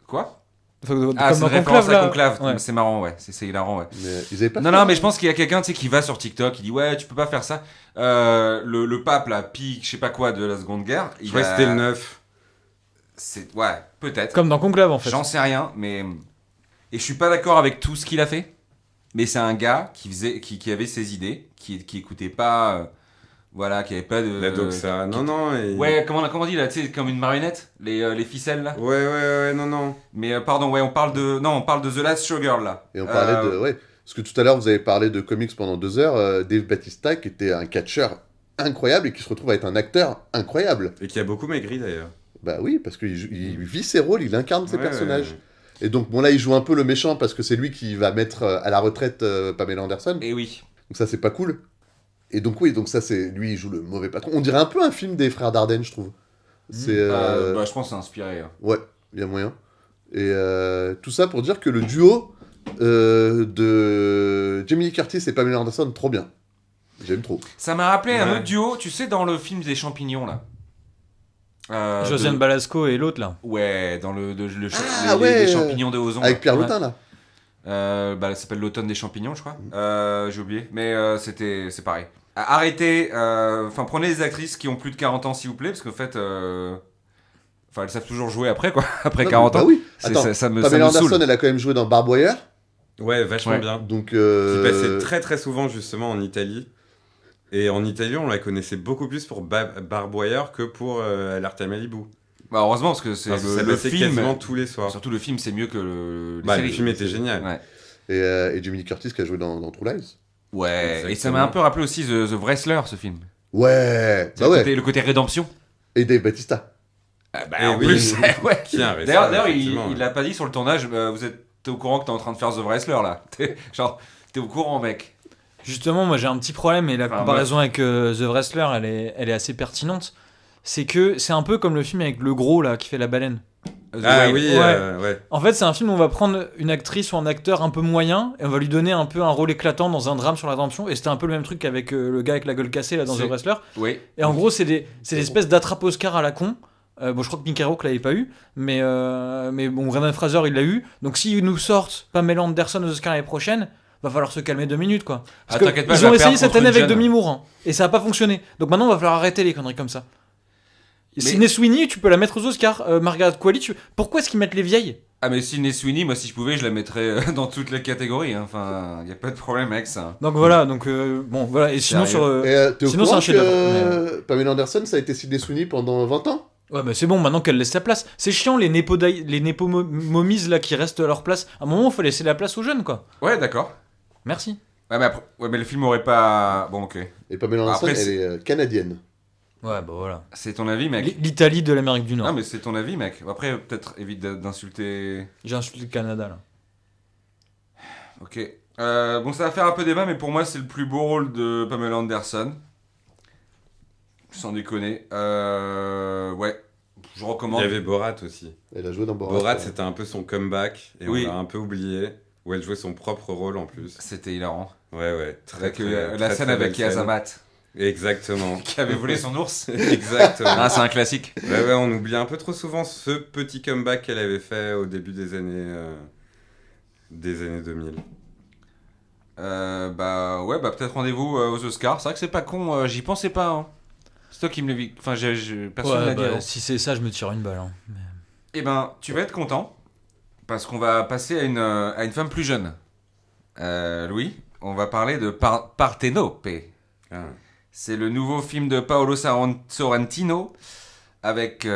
Quoi ? C'est une référence à Conclave. Ouais. C'est marrant, ouais. C'est hilarant, ouais. Mais ils avaient pas non, mais je pense qu'il y a quelqu'un, qui va sur TikTok, il dit, ouais, tu peux pas faire ça. Le pape, là, Pi, je sais pas quoi, de la Seconde Guerre. Je crois que c'était le 9. Ouais, peut-être. Comme dans Conclave, en fait. J'en sais rien, mais... Et je suis pas d'accord avec tout ce qu'il a fait. Mais c'est un gars qui avait ses idées, qui écoutait pas... Voilà, qui avait pas de... La doxa, non. Ouais, comment on dit, là, tu sais, comme une marionnette, les ficelles, là. Ouais, non. Mais pardon, ouais, on parle de The Last Showgirl, là. Et on parlait de... Ouais, parce que tout à l'heure, vous avez parlé de comics pendant 2 heures. Dave Bautista, qui était un catcheur incroyable et qui se retrouve à être un acteur incroyable. Et qui a beaucoup maigri, d'ailleurs. Bah oui, parce qu'il vit ses rôles, il incarne ses personnages. Ouais. Et donc, bon, là, il joue un peu le méchant parce que c'est lui qui va mettre à la retraite Pamela Anderson. Et oui. Donc ça, c'est pas cool. Et donc, oui, donc ça, c'est... Lui, il joue le mauvais patron. On dirait un peu un film des frères Dardenne, je trouve. C'est... je pense que c'est inspiré. Hein. Ouais, il y a moyen. Et tout ça pour dire que le duo de Jamie Lee Curtis et Pamela Anderson, trop bien. J'aime trop. Ça m'a rappelé un autre duo, tu sais, dans le film des champignons, là. Josiane Balasco et l'autre, là. Ouais, dans les champignons de Ozon. Avec Pierre Lautin, là. Ça s'appelle l'automne des champignons, je crois. J'ai oublié, mais c'est pareil. Arrêtez, prenez des actrices qui ont plus de 40 ans, s'il vous plaît, parce qu'en fait, elles savent toujours jouer après, quoi. Après 40 ans. Bah oui. Attends, Pamela Anderson, elle a quand même joué dans Barbwire. Ouais, vachement bien. Donc, qui passait très très souvent justement en Italie. Et en Italie, on la connaissait beaucoup plus pour Barbwire que pour Alerte à Malibu. Bah heureusement, parce que c'est le film quasiment tous les soirs. Surtout le film, c'est mieux que le série. Le film était génial. Ouais. Et Jamie Lee Curtis qui a joué dans True Lies. Ouais. Exactement. Et ça m'a un peu rappelé aussi The Wrestler, ce film. Ouais. Le côté rédemption. Et Dave Bautista. En plus, ouais. D'ailleurs, il l'a pas dit sur le tournage. Vous êtes au courant que t'es en train de faire The Wrestler là. T'es au courant, mec. Justement, moi j'ai un petit problème et la comparaison avec The Wrestler, elle est assez pertinente. C'est que c'est un peu comme le film avec le gros là qui fait la baleine. Ouais. En fait, c'est un film où on va prendre une actrice ou un acteur un peu moyen et on va lui donner un peu un rôle éclatant dans un drame sur la rédemption. Et c'était un peu le même truc qu'avec le gars avec la gueule cassée là dans The Wrestler. Oui. Et en gros, c'est des espèces d'attrape-Oscar à la con. Je crois que Mickey Rourke l'avait pas eu, mais bon, Brendan Fraser il l'a eu. Donc s'ils nous sortent Pamela Anderson aux Oscars l'année prochaine, va falloir se calmer 2 minutes, quoi. Parce Ah, que t'inquiète pas, je ils vais ont la essayé perdre cette contre année une avec jeune. Demi Moore, hein, et ça a pas fonctionné. Donc maintenant, il va falloir arrêter les conneries comme ça. Mais- Sidney Sweeney, tu peux la mettre aux Oscars. Margaret Qualley, pourquoi est-ce qu'ils mettent les vieilles? Ah, mais Sidney Sweeney, moi, si je pouvais, je la mettrais dans toutes les catégories. Hein. Enfin, y a pas de problème avec ça. Donc voilà, bon, voilà. Et sinon, Sérieux. T'es au sinon c'est courant un chef-d'œuvre. que Pamela Anderson, ça a été Sidney Sweeney pendant 20 ans? Ouais, mais c'est bon, maintenant qu'elle laisse sa place. C'est chiant, les népo-momies là qui restent à leur place. À un moment, il faut laisser la place aux jeunes, quoi. Ouais, d'accord. Merci. Ouais, mais, ouais, mais le film aurait pas. Bon, ok. Et Pamela Anderson, Après, elle est canadienne. Ouais, bah voilà. C'est ton avis, mec? L'Italie de l'Amérique du Nord. Non, mais c'est ton avis, mec. Après, peut-être évite d'insulter. J'ai insulté le Canada, là. Ok. Bon, ça va faire un peu débat, mais pour moi, c'est le plus beau rôle de Pamela Anderson. Sans déconner. Ouais. Je Il recommande. y avait Borat aussi. Elle a joué dans Borat. Borat, c'était un peu son comeback, et Oui. on l'a un peu oublié, où elle jouait son propre rôle en plus. C'était hilarant. Ouais. Avec la scène avec Yazamat. Exactement. Qui avait volé son ours. Exactement. Ah, c'est un classique. Ouais, on oublie un peu trop souvent ce petit comeback qu'elle avait fait au début des années 2000. Bah ouais, bah peut-être rendez-vous aux Oscars. C'est vrai que c'est pas con, j'y pensais pas. Hein. C'est toi qui me l'as dit. Enfin, personne Ouais, l'a dit. bah, avant. si c'est ça, je me tire une balle. Hein. Eh ben, tu vas être content. Parce qu'on va passer à une femme plus jeune. Louis, on va parler de Partenope. Ah. C'est le nouveau film de Paolo Sorrentino avec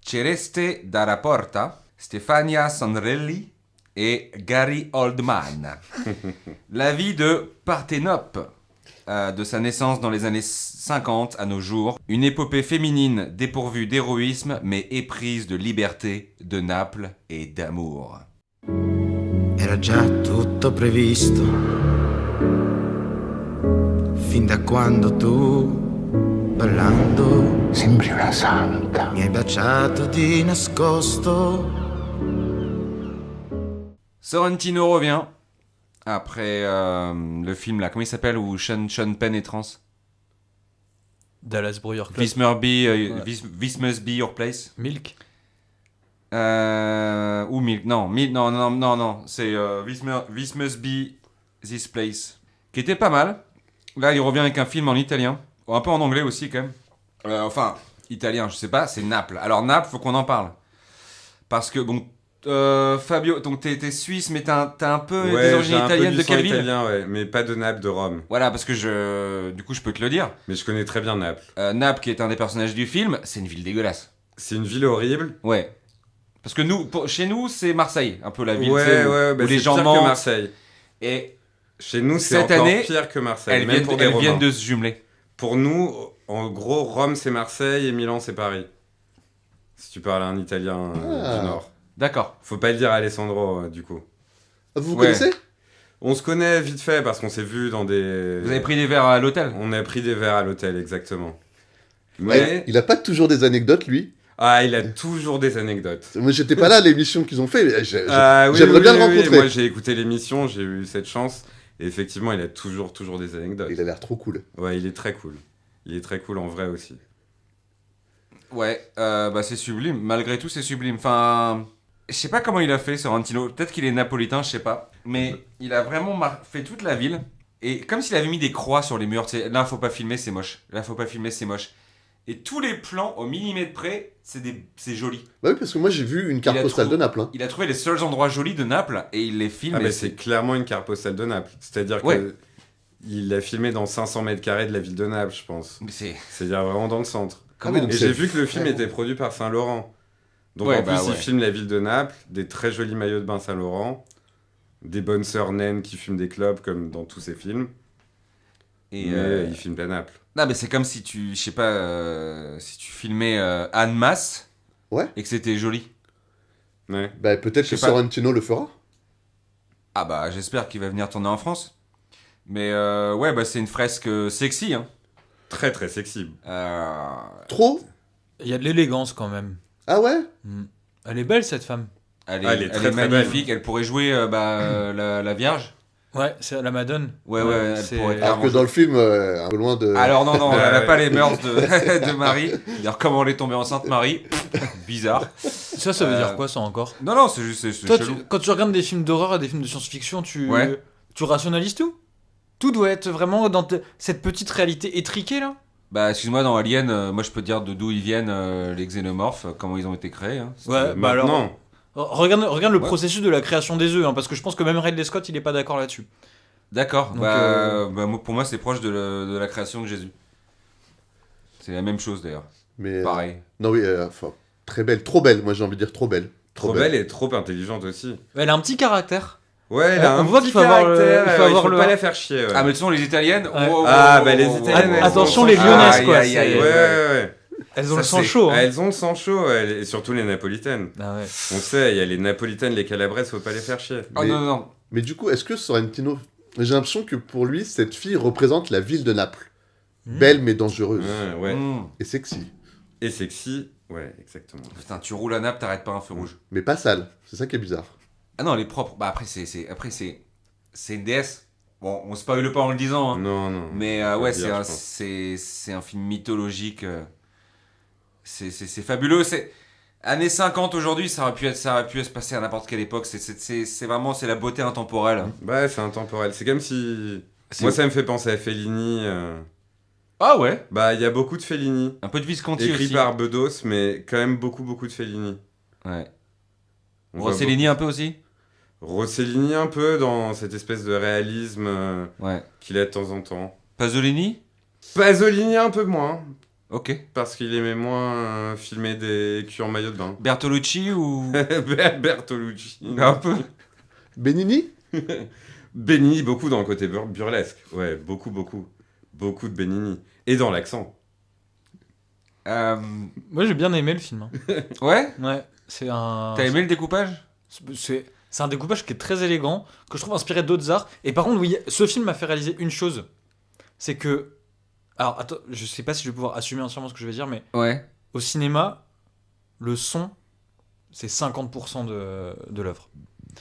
Celeste Dalla Porta, Stefania Sandrelli et Gary Oldman. La vie de Partenope, de sa naissance dans les années 50 à nos jours, une épopée féminine dépourvue d'héroïsme mais éprise de liberté, de Naples et d'amour. Era già tutto previsto, fin da quando tu, ballando, Sembri una santa. mi hai baciato di nascosto. Sorrentino revient après le film là, comment il s'appelle, où Sean Penn est trans? Dallas Buyers Club. This Must Be Your Place. Milk. Ou Milk. Non, c'est This Must Be This Place. Qui était pas mal. Là, il revient avec un film en italien. Un peu en anglais aussi, quand même. Enfin, italien, je sais pas, c'est Naples. Alors, Naples, faut qu'on en parle. Parce que, bon, Fabio, donc t'es suisse, mais t'as un peu des origines italiennes. De quelle ville? Italien, ouais, mais pas de Naples, de Rome. Voilà, parce que du coup, je peux te le dire. Mais je connais très bien Naples. Naples, qui est un des personnages du film, c'est une ville dégueulasse. C'est une ville horrible. Ouais. Parce que chez nous, c'est Marseille, un peu la ville Ouais, tu sais, bah où les c'est gens pire mentent. que Marseille. Et chez nous, c'est cette encore année, pire que Marseille. elles même pour des viennent Romains. de se jumeler. Pour nous, en gros, Rome c'est Marseille et Milan c'est Paris. Si tu parles à un Italien du Nord. D'accord. Faut pas le dire à Alessandro, du coup. Vous connaissez? On se connaît vite fait parce qu'on s'est vu dans des... Vous avez pris des verres à l'hôtel? On a pris des verres à l'hôtel, exactement. Ouais, il a pas toujours des anecdotes, lui. Ah, il a toujours des anecdotes. Moi, j'étais pas là à l'émission qu'ils ont fait. Mais Oui, j'aimerais bien le rencontrer. Moi, j'ai écouté l'émission, j'ai eu cette chance. Et effectivement, il a toujours des anecdotes. Il a l'air trop cool. Ouais, il est très cool. Il est très cool en vrai aussi. Ouais, bah c'est sublime. Malgré tout, c'est sublime. Enfin, je sais pas comment il a fait, Sorrentino. Peut-être qu'il est napolitain, je sais pas. Mais il a vraiment fait toute la ville. Et comme s'il avait mis des croix sur les murs. Tu sais, là, faut pas filmer, c'est moche. Là, faut pas filmer, c'est moche. Et tous les plans, au millimètre près, c'est joli. Bah oui, parce que moi, j'ai vu une carte postale de Naples. Hein. Il a trouvé les seuls endroits jolis de Naples et il les filme. Ah, mais c'est clairement une carte postale de Naples. C'est-à-dire que il l'a filmé dans 500 mètres carrés de la ville de Naples, je pense. C'est-à-dire vraiment dans le centre. Et j'ai vu que le film était produit par Saint-Laurent. Donc en plus, il filme la ville de Naples, des très jolis maillots de bain Saint-Laurent, des bonnes sœurs naines qui fument des clopes comme dans tous ses films. Et il filme à Naples. Non, mais c'est comme si tu, je sais pas, si tu filmais Annemasse et que c'était joli. Ouais. Bah peut-être que Sorrentino le fera. Ah bah j'espère qu'il va venir tourner en France. Mais ouais, bah c'est une fresque sexy, hein. Très très sexy. Trop. Il y a de l'élégance quand même. Ah ouais. Elle est belle cette femme. Elle est très magnifique. Elle pourrait jouer la Vierge. Ouais, c'est la Madone. Ouais, elle pourrait. Alors que dans le film, un peu loin de. Alors non, elle n'a pas les mœurs de Marie. Dire comment elle est tombée enceinte, Marie. Bizarre. Ça veut dire quoi, ça encore? Non, c'est juste Toi, chelou. quand tu regardes des films d'horreur et des films de science-fiction, tu tu rationalises tout. Tout doit être vraiment dans cette petite réalité étriquée là. Bah, excuse-moi, dans Alien, moi je peux te dire d'où ils viennent, les xénomorphes, comment ils ont été créés. Hein. Ouais, bah alors. Regarde le processus de la création des œufs, hein, parce que je pense que même Ridley Scott, il est pas d'accord là-dessus. D'accord, pour moi c'est proche de la création de Jésus. C'est la même chose d'ailleurs. Mais pareil. Non, oui, très belle, trop belle, moi j'ai envie de dire trop belle. Trop belle et trop intelligente aussi. Elle a un petit caractère. Ouais, elle a un voit petit qu'il faut avoir caractère, il faut pas la faire chier. Ouais. Ah, mais ce sont les italiennes. Ouais. Les italiennes. Attention, les lyonnaises, quoi. Ouais. Elles ont le sang chaud. Hein. Elles ont le sang chaud, et surtout les napolitaines. Ah ouais. On sait, il y a les napolitaines, les calabraises, faut pas les faire chier. Oh non. Mais du coup, est-ce que Sorrentino... J'ai l'impression que pour lui, cette fille représente la ville de Naples. Belle mais dangereuse. Ouais. Et sexy. Et sexy, ouais, exactement. Putain, tu roules à Naples, t'arrêtes pas un feu rouge. Mais pas sale, c'est ça qui est bizarre. Ah non, elle est propre. Bah après, c'est une déesse. Bon, on spoile pas en le disant. Hein. Non. Mais ouais, c'est un film mythologique. C'est fabuleux. C'est années 50 aujourd'hui, ça aurait pu se passer à n'importe quelle époque. C'est vraiment la beauté intemporelle. Ouais, c'est intemporel. C'est comme si moi ça me fait penser à Fellini. Ah ouais. Bah il y a beaucoup de Fellini. Un peu de Visconti écrit aussi. par Bedos, mais quand même beaucoup de Fellini. Ouais. Rossellini un peu aussi. Rossellini un peu dans cette espèce de réalisme qu'il a de temps en temps. Pasolini un peu moins. Ok. Parce qu'il aimait moins filmer des culs en maillot de bain. Bertolucci ou Bertolucci. Un peu. Benigni Benigni, beaucoup dans le côté burlesque. Ouais, beaucoup. Beaucoup de Benigni. Et dans l'accent. Moi j'ai bien aimé le film. Hein. Ouais. C'est un... T'as aimé le découpage ? C'est un découpage qui est très élégant, que je trouve inspiré d'autres arts. Et par contre, oui, ce film m'a fait réaliser une chose. C'est que... Alors, attends, je sais pas si je vais pouvoir assumer entièrement ce que je vais dire, mais... Ouais. Au cinéma, le son, c'est 50% de l'œuvre.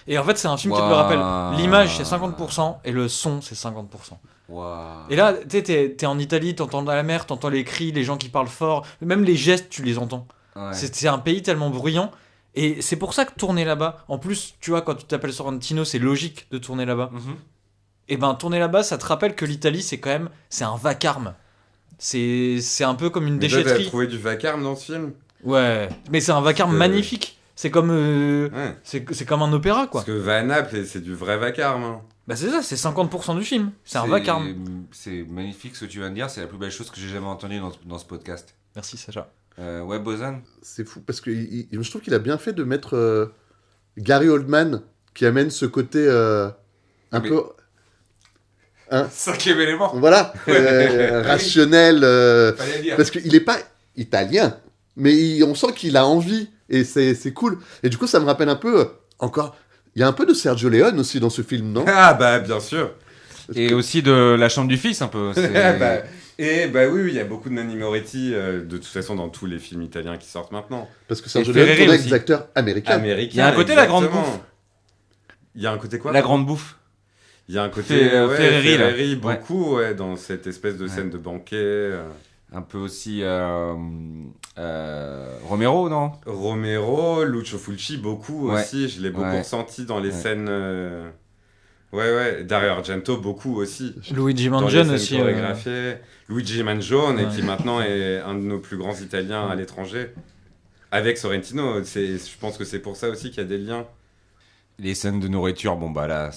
Et en fait, c'est un film qui te le rappelle. L'image, c'est 50%, et le son, c'est 50%. Wow. Et là, t'es en Italie, t'entends la mer, t'entends les cris, les gens qui parlent fort, même les gestes, tu les entends. Ouais. C'est un pays tellement bruyant. Et c'est pour ça que tourner là-bas, en plus, tu vois, quand tu t'appelles Sorrentino, c'est logique de tourner là-bas. Et ben, tourner là-bas, ça te rappelle que l'Italie, c'est un vacarme. C'est un peu comme une déchetterie. Toi, t'as trouvé du vacarme dans ce film ? Ouais, mais c'est un vacarme magnifique. C'est comme, c'est comme un opéra, quoi. Parce que va à Naples, c'est du vrai vacarme. Hein. Bah c'est ça, c'est 50% du film. C'est un vacarme. C'est magnifique ce que tu viens de dire, c'est la plus belle chose que j'ai jamais entendue dans ce podcast. Merci Sacha. Ouais, Bozan. C'est fou, parce que je trouve qu'il a bien fait de mettre Gary Oldman, qui amène ce côté peu... Cinquième élément. Voilà, rationnel, parce qu'il n'est pas italien, mais on sent qu'il a envie, et c'est cool. Et du coup, ça me rappelle un peu, encore, il y a un peu de Sergio Leone aussi dans ce film, non ? Ah bah, bien sûr. Et aussi de La Chambre du Fils, un peu. Oui, il y a beaucoup de Nanni Moretti, de toute façon, dans tous les films italiens qui sortent maintenant. Parce que Sergio Leone tourne avec des acteurs américains. Il y a un côté La Grande Bouffe. Il y a un côté quoi ? La Grande Bouffe. Il y a un côté Ferreri, beaucoup, dans cette espèce de scène de banquet. Un peu aussi Romero, non ? Romero, Lucio Fulci, beaucoup aussi. Je l'ai beaucoup ressenti dans les scènes... Dario Argento, beaucoup aussi. Luigi Mangione aussi. Luigi Mangione, qui maintenant est un de nos plus grands Italiens à l'étranger. Avec Sorrentino. Je pense que c'est pour ça aussi qu'il y a des liens. Les scènes de nourriture, bon bah là,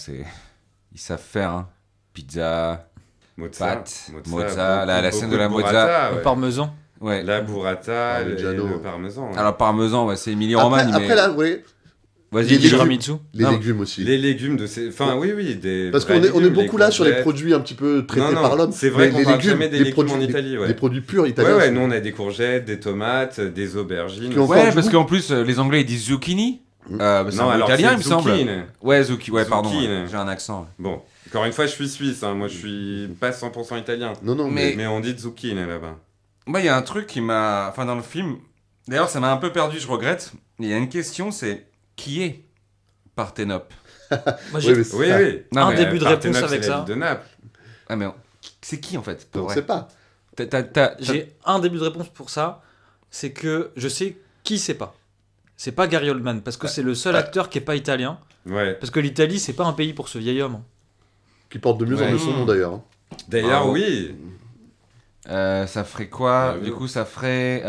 ils savent faire, hein. Pizza, pâtes, mozza, la scène de la mozza. Le parmesan. Ouais. La burrata, le parmesan. Alors, parmesan, c'est Emilie-Romagne. Après, là, oui. Vas-y, les légumes aussi. Les légumes de ces... Enfin, oui. Parce qu'on est beaucoup là sur les produits un petit peu traités par l'homme. C'est vrai qu'on parle jamais des légumes en Italie. Les produits purs italiens. Ouais, nous on a des courgettes, des tomates, des aubergines. Ouais, parce qu'en plus, les Anglais ils disent zucchini. C'est un italien, il me semble. Ouais, zucchini, pardon. J'ai un accent. Bon, encore une fois, je suis suisse. Moi, je suis pas 100% italien. Non, mais on dit zucchini là-bas. Moi, il y a un truc qui m'a... Enfin, dans le film... D'ailleurs, ça m'a un peu perdu, je regrette. Il y a une question, c'est... Qui est Parthénope? Moi, j'ai un début de réponse avec ça. De Naples. Ah, mais c'est qui, en fait? On ne sait pas. J'ai un début de réponse pour ça. C'est que je sais qui c'est pas. C'est pas Gary Oldman, parce que c'est le seul acteur qui est pas italien. Ouais. Parce que l'Italie, c'est pas un pays pour ce vieil homme. qui porte de mieux en mieux son nom d'ailleurs. Hein. D'ailleurs, oui. Ça ferait quoi? Du coup, ça ferait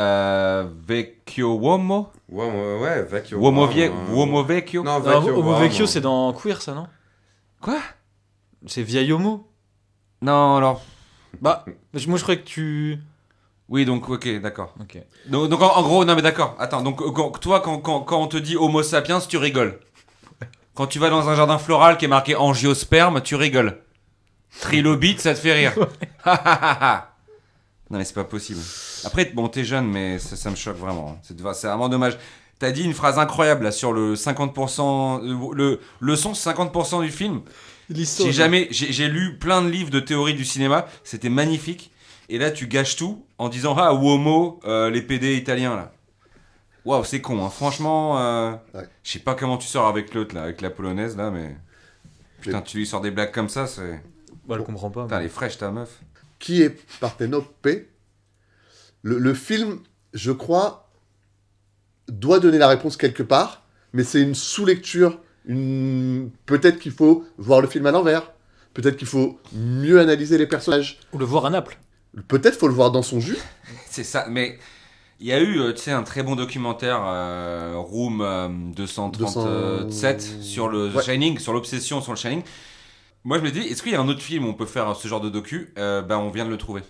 Vecchio Uomo? Ouais, Vecchio Uomo Vecchio? Non, Homo Vecchio, c'est dans Queer, ça, non? Quoi? C'est vieil homo? Non, alors... Bah, moi je croyais que tu... Oui, donc, ok, d'accord. Ok. Donc en gros, non mais d'accord. Attends, donc toi, quand on te dit Homo sapiens, tu rigoles. Quand tu vas dans un jardin floral qui est marqué angiosperme, tu rigoles. Trilobite, ça te fait rire. Non mais c'est pas possible. Après, bon, t'es jeune, mais ça me choque vraiment. C'est vraiment dommage. T'as dit une phrase incroyable là sur le 50%... Le son, c'est 50% du film. J'ai lu plein de livres de théorie du cinéma. C'était magnifique. Et là, tu gâches tout en disant ah Uomo, les PD italiens là. Waouh, c'est con. Hein. Franchement, je sais pas comment tu sors avec l'autre là, avec la polonaise là, mais putain, tu lui sors des blagues comme ça, c'est. Bah, elle comprend pas. Putain, elle est fraîche ta meuf. Qui est Partenope? Le film, je crois, doit donner la réponse quelque part, mais c'est une sous-lecture. Peut-être qu'il faut voir le film à l'envers. Peut-être qu'il faut mieux analyser les personnages. Ou le voir à Naples. Peut-être faut le voir dans son jus. C'est ça, mais il y a eu, tu sais, un très bon documentaire, Room 237, sur le The Shining, sur l'obsession sur le Shining. Moi, je me dis, est-ce qu'il y a un autre film où on peut faire ce genre de docu? On vient de le trouver.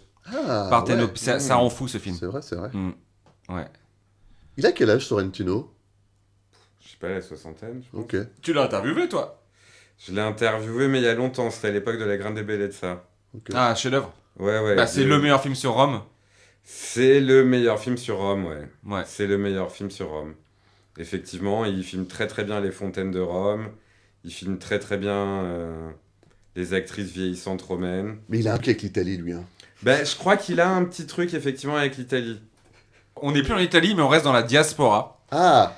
Partenope, ça rend fou ce film. C'est vrai, c'est vrai. Ouais. Il a quel âge, Sorrentino? Je sais pas, la soixantaine, je pense. Ok. Tu l'as interviewé, toi? Je l'ai interviewé, mais il y a longtemps. C'était à l'époque de La Grande et Bellezza. Okay. Ah, chef-d'œuvre. Ouais. Bah, c'est le meilleur film sur Rome. C'est le meilleur film sur Rome, ouais. C'est le meilleur film sur Rome. Effectivement, il filme très très bien les fontaines de Rome. Il filme très très bien les actrices vieillissantes romaines. Mais il a un pied avec l'Italie, lui. Hein. Ben, je crois qu'il a un petit truc, effectivement, avec l'Italie. On n'est plus en Italie, mais on reste dans la diaspora. Ah.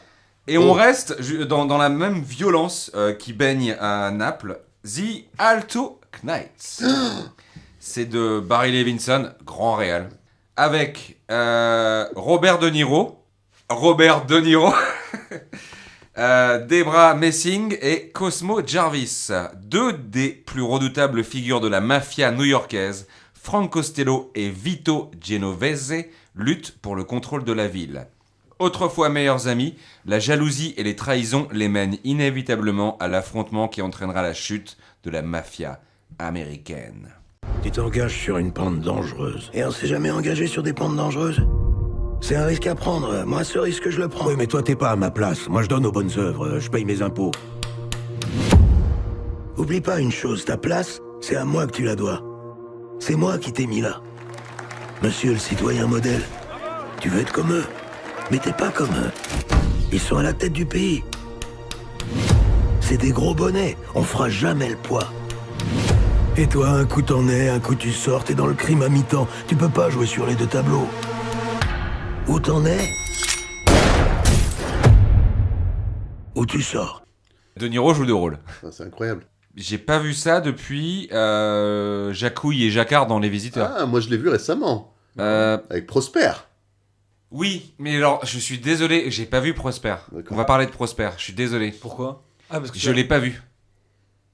Et on reste dans la même violence qui baigne à Naples. The Alto Knights. C'est de Barry Levinson, grand réal. Avec Robert De Niro, Debra Messing et Cosmo Jarvis. Deux des plus redoutables figures de la mafia new-yorkaise, Frank Costello et Vito Genovese, luttent pour le contrôle de la ville. Autrefois meilleurs amis, la jalousie et les trahisons les mènent inévitablement à l'affrontement qui entraînera la chute de la mafia américaine. Tu t'engages sur une pente dangereuse. Et on s'est jamais engagé sur des pentes dangereuses? C'est un risque à prendre. Moi, ce risque, je le prends. Oui, mais toi, t'es pas à ma place. Moi, je donne aux bonnes œuvres. Je paye mes impôts. Oublie pas une chose. Ta place, c'est à moi que tu la dois. C'est moi qui t'ai mis là. Monsieur le citoyen modèle. Tu veux être comme eux. Mais t'es pas comme eux. Ils sont à la tête du pays. C'est des gros bonnets. On fera jamais le poids. Et toi, un coup t'en es, un coup tu sors, t'es dans le crime à mi-temps. Tu peux pas jouer sur les deux tableaux. Où t'en es? Où tu sors? De Niro joue deux rôles. C'est incroyable. J'ai pas vu ça depuis Jacouille et Jacquard dans Les Visiteurs. Ah, moi je l'ai vu récemment. Avec Prosper. Oui, mais alors, je suis désolé, j'ai pas vu Prosper. On va parler de Prosper, je suis désolé. Pourquoi? Ah, parce que je l'ai pas vu.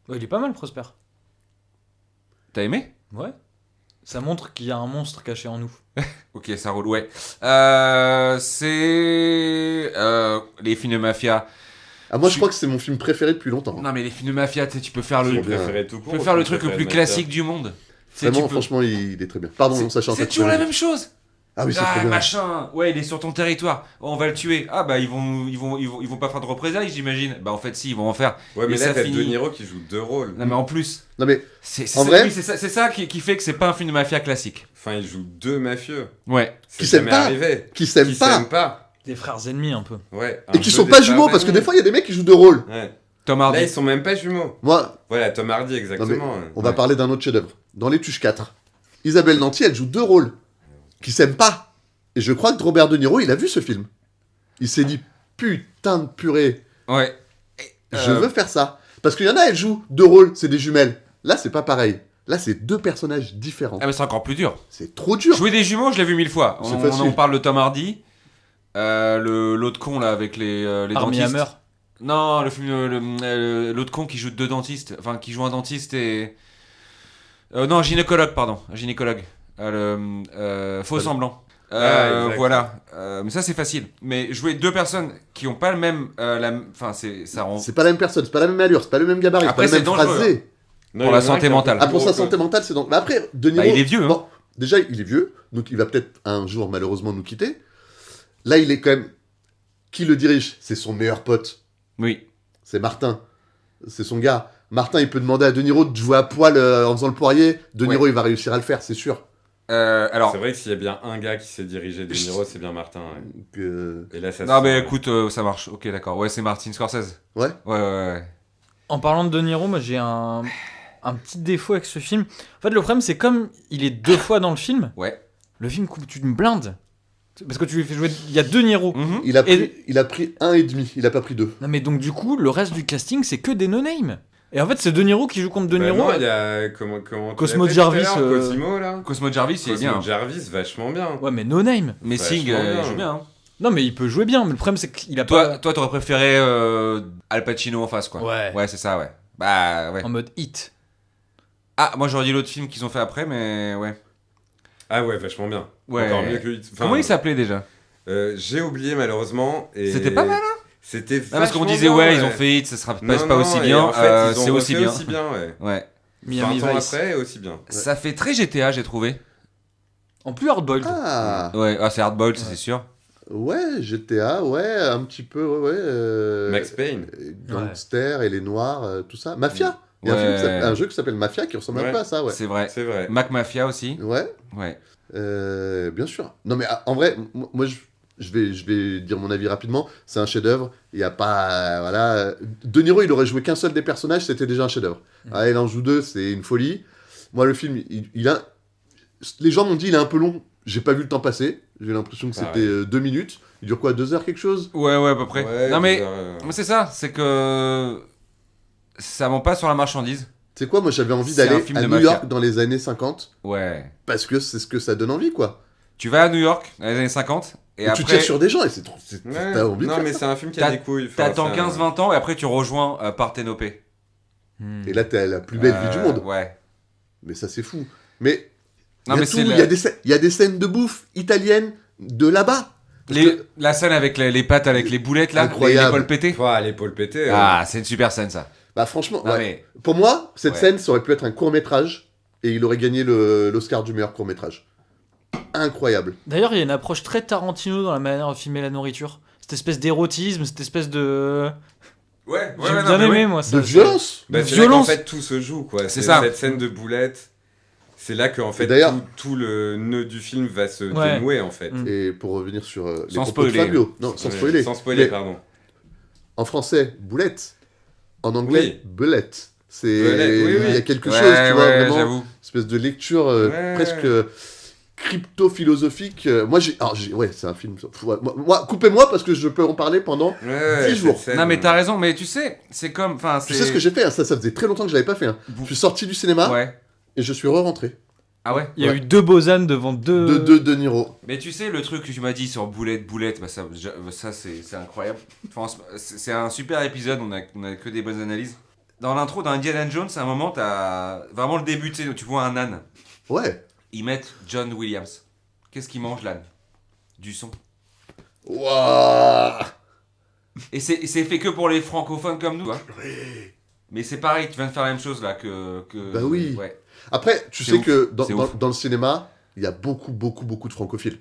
Ouais, il est pas mal, Prosper. T'as aimé? Ouais. Ça montre qu'il y a un monstre caché en nous. Ok, ça roule, ouais. C'est... les films de mafia. Ah, moi je crois que c'est mon film préféré depuis longtemps. Non, mais les films de mafia, tu sais, tu peux faire le... Tu peux faire le truc le plus classique du monde. Vraiment, franchement, il est très bien. Pardon, ça change. C'est toujours la même chose. Ah oui, c'est très bien. Machin, ouais, il est sur ton territoire. Oh, on va le tuer. Ah bah ils vont pas faire de représailles, j'imagine. Bah en fait si, ils vont en faire. Ouais, mais là t'as finit... De Niro qui joue deux rôles. Non mais en plus. Non mais en vrai, oui, c'est ça qui fait que c'est pas un film de mafia classique. Enfin, il joue deux mafieux. Ouais. Qui s'aiment pas. Qui s'aiment pas. Des frères ennemis un peu. Ouais. Et qui sont pas jumeaux parce que des fois il y a des mecs qui jouent deux rôles. Ouais. Tom Hardy. Là ils sont même pas jumeaux. Moi. Voilà, Tom Hardy exactement. On va parler d'un autre chef-d'œuvre. Dans Les Tuches 4, Isabelle Nanty, elle joue deux rôles qui s'aiment pas. Et je crois que Robert De Niro, il a vu ce film. Il s'est dit, putain de purée. Ouais. Je veux faire ça. Parce qu'il y en a, elles jouent deux rôles, c'est des jumelles. Là, c'est pas pareil. Là, c'est deux personnages différents. Ah, mais c'est encore plus dur. C'est trop dur. Jouer des jumeaux, je l'ai vu 1000 fois. On parle de Tom Hardy. L'autre con, là, avec les Armie dentistes. Hammer. Non, le film, l'autre con qui joue deux dentistes. Enfin, qui joue un dentiste et... Non, gynécologue, pardon. Gynécologue. Faux semblant. Voilà. Mais ça, c'est facile. Mais jouer deux personnes qui ont pas le même. Enfin, ça rend. C'est pas la même personne, c'est pas la même allure, c'est pas le même gabarit, Après, c'est pas le même phrasé. Pour la santé mentale. Pour sa santé mentale, c'est donc. Mais après, De Niro. Il est vieux, hein. Bon, déjà, il est vieux, donc il va peut-être un jour malheureusement nous quitter. Là, il est quand même. Qui le dirige ? C'est son meilleur pote. Oui. C'est Martin. C'est son gars. Martin, il peut demander à De Niro de jouer à poil en faisant le poirier. De Niro, il va réussir à le faire, c'est sûr. Alors... C'est vrai que s'il y a bien un gars qui sait diriger De Niro, c'est bien Martin. Et là, ça non, mais écoute, ça marche. Ok, d'accord. Ouais, c'est Martin Scorsese. Ouais. Ouais. En parlant de Niro, moi j'ai un petit défaut avec ce film. En fait, le problème, c'est comme il est 2 fois dans le film. Ouais. Le film coupe une blinde. Parce que tu lui fais jouer. Il y a 2 Niro. Mm-hmm. Il a pris 1,5. Il a pas pris 2. Non, mais donc du coup, le reste du casting, c'est que des no-name. Et en fait, c'est De Niro qui joue contre De Niro. Non, il y a comment Cosmo Jarvis. Cosimo, là. Cosmo Jarvis, il est bien. Cosmo Jarvis, vachement bien. Ouais, mais no-name. Mais Singh, il joue bien. Hein. Non, mais il peut jouer bien. Mais le problème, c'est qu'il a pas. Toi, t'aurais préféré Al Pacino en face, quoi. Ouais. Ouais, c'est ça, ouais. Bah, ouais. En mode hit. Ah, moi j'aurais dit l'autre film qu'ils ont fait après, mais ouais. Ah ouais, vachement bien. Ouais. Encore mieux que hit. Comment il s'appelait déjà ? J'ai oublié malheureusement. Et... C'était pas mal, hein ? C'était vachement parce qu'on disait, bien, ils ont fait hit, ça sera pas aussi bien. En fait, c'est aussi bien. Aussi bien, ouais. Ouais. Miami 20 ans Vice. après, aussi bien. Ouais. Ça fait très GTA, j'ai trouvé. En plus hardboiled. Ah. Ouais, c'est hardboiled, c'est sûr. Ouais, GTA, ouais, un petit peu, ouais. Max Payne. Gangster et les Noirs, tout ça. Mafia. Il y a un jeu qui s'appelle Mafia qui ressemble un peu à ça, ouais. C'est vrai. C'est vrai. Mac Mafia aussi. Ouais. Ouais. Bien sûr. Non, mais en vrai, moi, je vais dire mon avis rapidement. C'est un chef-d'œuvre. Il n'y a pas. Voilà. De Niro, il aurait joué qu'un seul des personnages, c'était déjà un chef-d'œuvre. Ah, il en joue 2, c'est une folie. Moi, le film, il a. Les gens m'ont dit il est un peu long. J'ai pas vu le temps passer. J'ai l'impression que c'était 2 minutes. Il dure quoi, 2 heures quelque chose ? Ouais, à peu près. Ouais, non, mais c'est ça. C'est que. Ça ment pas sur la marchandise. Tu sais quoi, moi j'avais envie d'aller à New York dans les années 50. Ouais. Parce que c'est ce que ça donne envie, quoi. Tu vas à New York dans les années 50 et après... tu tires sur des gens et c'est trop... Ouais. T'as envie de non, mais ça. c'est un film qui a des couilles. T'attends 15-20 ans et après tu rejoins Parthénopée. Et là, t'as la plus belle vie du monde. Ouais. Mais ça, c'est fou. Mais non, il y a des scènes de bouffe italiennes de là-bas. La scène avec les pattes avec les boulettes là, l'épaule pétée. L'épaule pétée. Ah, c'est une super scène ça. Bah franchement, non, ouais. mais... pour moi, cette scène, ça aurait pu être un court-métrage et il aurait gagné l'Oscar du meilleur court-métrage. Incroyable. D'ailleurs, il y a une approche très Tarantino dans la manière de filmer la nourriture. Cette espèce d'érotisme, cette espèce de... Ouais, j'ai bien aimé, moi. Ça, de violence. Bah, c'est là qu'en fait, tout se joue, quoi. C'est ça. Cette scène de boulettes, c'est là que en fait, tout le nœud du film va se dénouer, en fait. Et pour revenir sur les sans propos spoiler. de Fabio. Non, sans spoiler. Sans spoiler, pardon. En français, boulette. En anglais, belette. Oui. Il y a quelque chose, tu vois, vraiment. J'avoue. Espèce de lecture presque crypto-philosophique. Ouais, c'est un film. Moi, coupez-moi parce que je peux en parler pendant 10 jours. Non, mais t'as raison, mais tu sais, c'est comme. Tu sais ce que j'ai fait, hein, ça faisait très longtemps que je l'avais pas fait. Hein. Je suis sorti du cinéma et je suis re-rentré. Ah ouais. Il y a eu 2 Bozan devant 2 De Niro. Mais tu sais, le truc que tu m'as dit sur boulette, bah ça c'est incroyable. Enfin, c'est un super épisode, on a que des bonnes analyses. Dans l'intro d'Indiana Jones, à un moment, t'as vraiment le début, tu sais, où tu vois un âne. Ouais. Ils mettent John Williams. Qu'est-ce qu'il mange, l'âne ? Du son. Waouh. Et c'est fait que pour les francophones comme nous, hein. Oui. Mais c'est pareil, tu viens de faire la même chose là que... Bah oui. Ouais. Après, tu sais que dans le cinéma, il y a beaucoup de francophiles.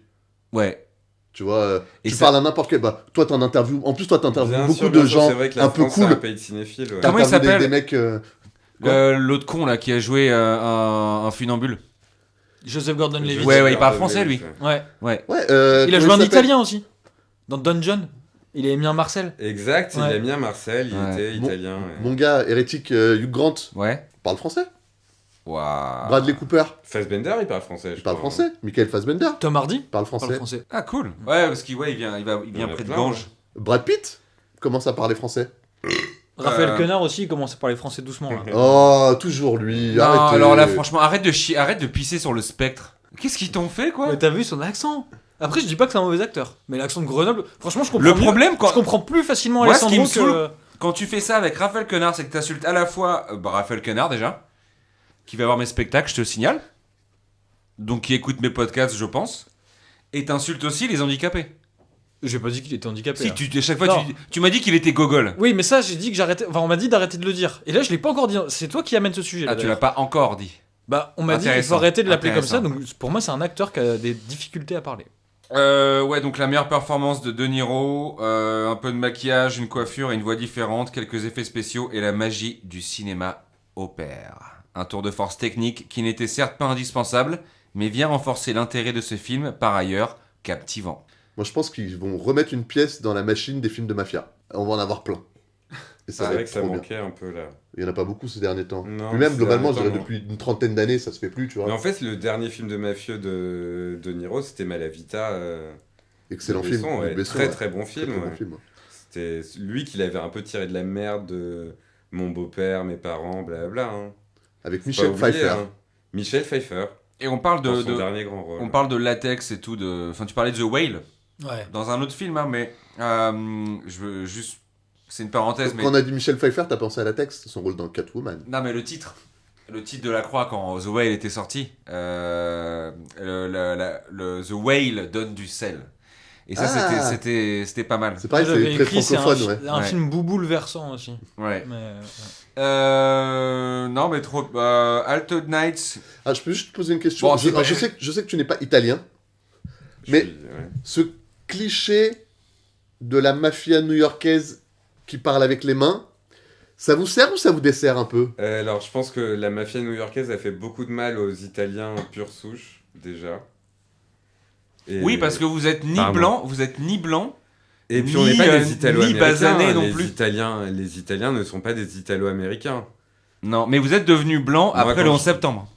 Ouais. Tu vois, tu parles à n'importe quel... Bah, toi, t'en interviews... En plus, toi, t'interviews beaucoup de gens un peu cool. C'est un pays de cinéphiles. Ouais. Comment il s'appelle des mecs... l'autre con là qui a joué un funambule. Joseph Gordon-Levitt. Ouais, il parle français lui. Ouais. il a joué en italien aussi. Dans Dungeon. Il a mis un Marcel. Exact, il a mis un Marcel, il était italien. Mon gars, hérétique Hugh Grant, parle français. Wow. Bradley Cooper. Fassbender, il parle français. Il parle français. Michael Fassbender. Tom Hardy parle français. Ah, cool. Ouais, parce qu'il il vient près de Ganges. Brad Pitt commence à parler français. Raphaël Quenard aussi, il commence à parler français doucement. Là. Oh, toujours lui. Non, arrêtez. alors là, franchement, arrête de pisser sur le spectre. Qu'est-ce qu'ils t'ont fait, quoi ? Mais t'as vu son accent ? Après, je dis pas que c'est un mauvais acteur, mais l'accent de Grenoble, franchement, je comprends. Le problème, je comprends plus facilement moi, Alessandro ce qui me saoule, quand tu fais ça avec Raphaël Quenard, c'est que t'insultes à la fois Raphaël Quenard déjà, qui va voir mes spectacles, je te signale, donc qui écoute mes podcasts, je pense, et t'insultes aussi les handicapés. J'ai pas dit qu'il était handicapé. Si, là. à chaque fois, tu m'as dit qu'il était gogol. Oui, mais ça, j'ai dit que j'arrêtais. Enfin, on m'a dit d'arrêter de le dire. Et là, je l'ai pas encore dit. C'est toi qui amènes ce sujet. Ah, tu l'as pas encore dit. Bah, on m'a dit qu'il faut arrêter de l'appeler comme ça. Donc, pour moi, c'est un acteur qui a des difficultés à parler. Ouais, donc la meilleure performance de De Niro, un peu de maquillage, une coiffure et une voix différente, quelques effets spéciaux et la magie du cinéma opère. Un tour de force technique qui n'était certes pas indispensable, mais vient renforcer l'intérêt de ce film, par ailleurs captivant. Moi, je pense qu'ils vont remettre une pièce dans la machine des films de mafia. On va en avoir plein. Et ça, c'est vrai que ça manquait un peu là. Il n'y en a pas beaucoup ces derniers temps. Non, puis même, globalement, je dirais depuis une trentaine d'années, ça se fait plus, tu vois. Mais en fait, le dernier film de mafieux de De Niro, c'était Malavita. Excellent film. Ouais. Besson, très très bon film. Très bon film. C'était lui qui l'avait un peu tiré de la merde de mon beau-père, mes parents, blablabla. Hein. Avec Michel Pfeiffer. Hein. Michel Pfeiffer. Et on parle de son dernier grand rôle. On parle de latex et tout. Enfin, tu parlais de The Whale. Ouais. Dans un autre film, hein, mais je veux juste. C'est une parenthèse. Quand on a dit Michel Pfeiffer, t'as pensé à Latex, son rôle dans Catwoman. Non, mais le titre de La Croix quand The Whale était sorti, The Whale donne du sel. Et ça, c'était pas mal. C'est pareil, c'est très francophone, c'est un film bouleversant aussi. Ouais. Mais, non, mais trop. Altered Nights. Ah, je peux juste te poser une question. Bon, je sais que tu n'es pas italien, mais ce cliché de la mafia new-yorkaise qui parle avec les mains, ça vous sert ou ça vous dessert un peu? Alors, je pense que la mafia new-yorkaise a fait beaucoup de mal aux Italiens pure souche, déjà. Et oui, parce que vous êtes ni blanc, et puis on n'est pas des Italo-américains. Ni basanés non plus. Les Italiens ne sont pas des Italo-américains. Non, mais vous êtes devenus blancs après le 11 septembre.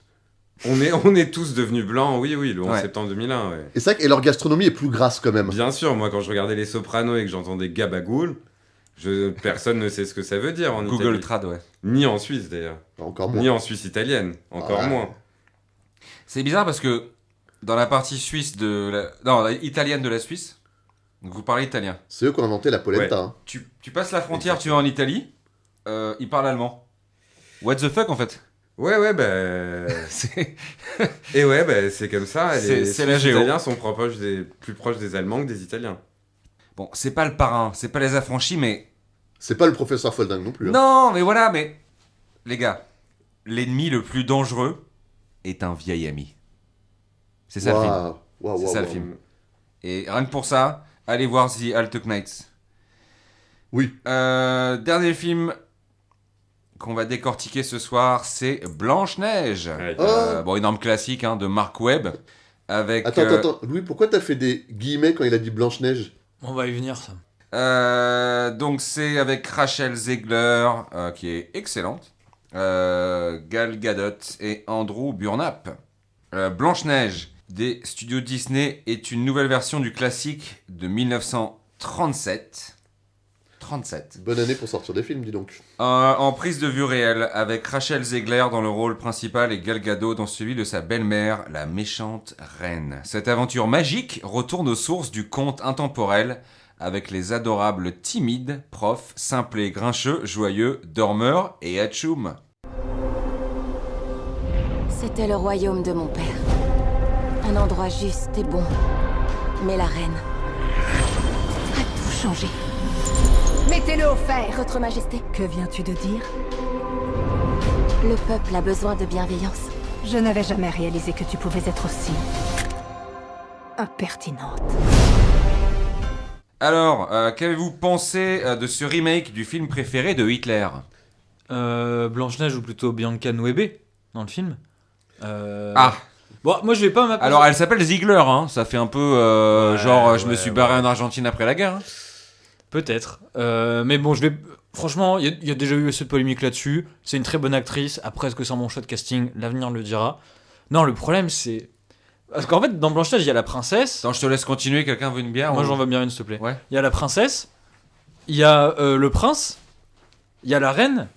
On est tous devenus blancs, oui, le 11 septembre 2001, ouais. Et c'est vrai que leur gastronomie est plus grasse quand même. Bien sûr, moi quand je regardais Les Sopranos et que j'entendais gabagool, personne ne sait ce que ça veut dire en Google Italie. Trad, ouais. Ni en Suisse d'ailleurs. Encore moins. Ni en Suisse italienne, encore moins. C'est bizarre parce que dans la partie suisse italienne de la Suisse, donc vous parlez italien. C'est eux qui ont inventé la polenta. Ouais. Hein. Tu passes la frontière, tu vas en Italie, ils parlent allemand. What the fuck en fait? Ouais, et ouais, c'est comme ça. Les Italiens sont plus proches des Allemands que des Italiens. Bon, c'est pas le parrain, c'est pas les affranchis, mais... C'est pas le professeur Folding non plus. Hein. Non, mais voilà, mais... Les gars, l'ennemi le plus dangereux est un vieil ami. C'est ça le film. C'est ça le film. Et rien que pour ça, allez voir The Altered Nights. Oui. Dernier film qu'on va décortiquer ce soir, c'est Blanche-Neige. Bon, énorme classique de Mark Webb. Avec, Attends, Louis, pourquoi t'as fait des guillemets quand il a dit Blanche-Neige? On va y venir, ça. Donc c'est avec Rachel Zegler, qui est excellente, Gal Gadot et Andrew Burnap. Blanche-Neige des studios Disney est une nouvelle version du classique de 1937. 37. Bonne année pour sortir des films, dis donc. En prise de vue réelle, avec Rachel Zegler dans le rôle principal et Gal Gadot dans celui de sa belle-mère, la méchante reine. Cette aventure magique retourne aux sources du conte intemporel, avec les adorables timides, profs, simplés, grincheux, joyeux, dormeurs et atchoum. C'était le royaume de mon père. Un endroit juste et bon. Mais la reine a tout changé. Mettez-le au fer. Votre Majesté. Que viens-tu de dire? Le peuple a besoin de bienveillance. Je n'avais jamais réalisé que tu pouvais être aussi... impertinente. Alors, qu'avez-vous pensé de ce remake du film préféré de Hitler? Blanche-Neige ou plutôt Bianca Nuebe dans le film. Ah. Bon, moi je vais pas m'appeler. Alors elle s'appelle Ziegler, ça fait un peu je me suis barré en Argentine après la guerre. Peut-être. Mais bon, franchement, il y a déjà eu cette polémique là-dessus. C'est une très bonne actrice. Après, est-ce que c'est un bon choix de casting? L'avenir le dira. Non, le problème c'est... Parce qu'en fait, dans Blanche-Neige, il y a la princesse. Attends, je te laisse continuer, quelqu'un veut une bière? Moi j'en veux bien une, s'il te plaît. Ouais. Il y a la princesse, il y a le prince, il y a la reine.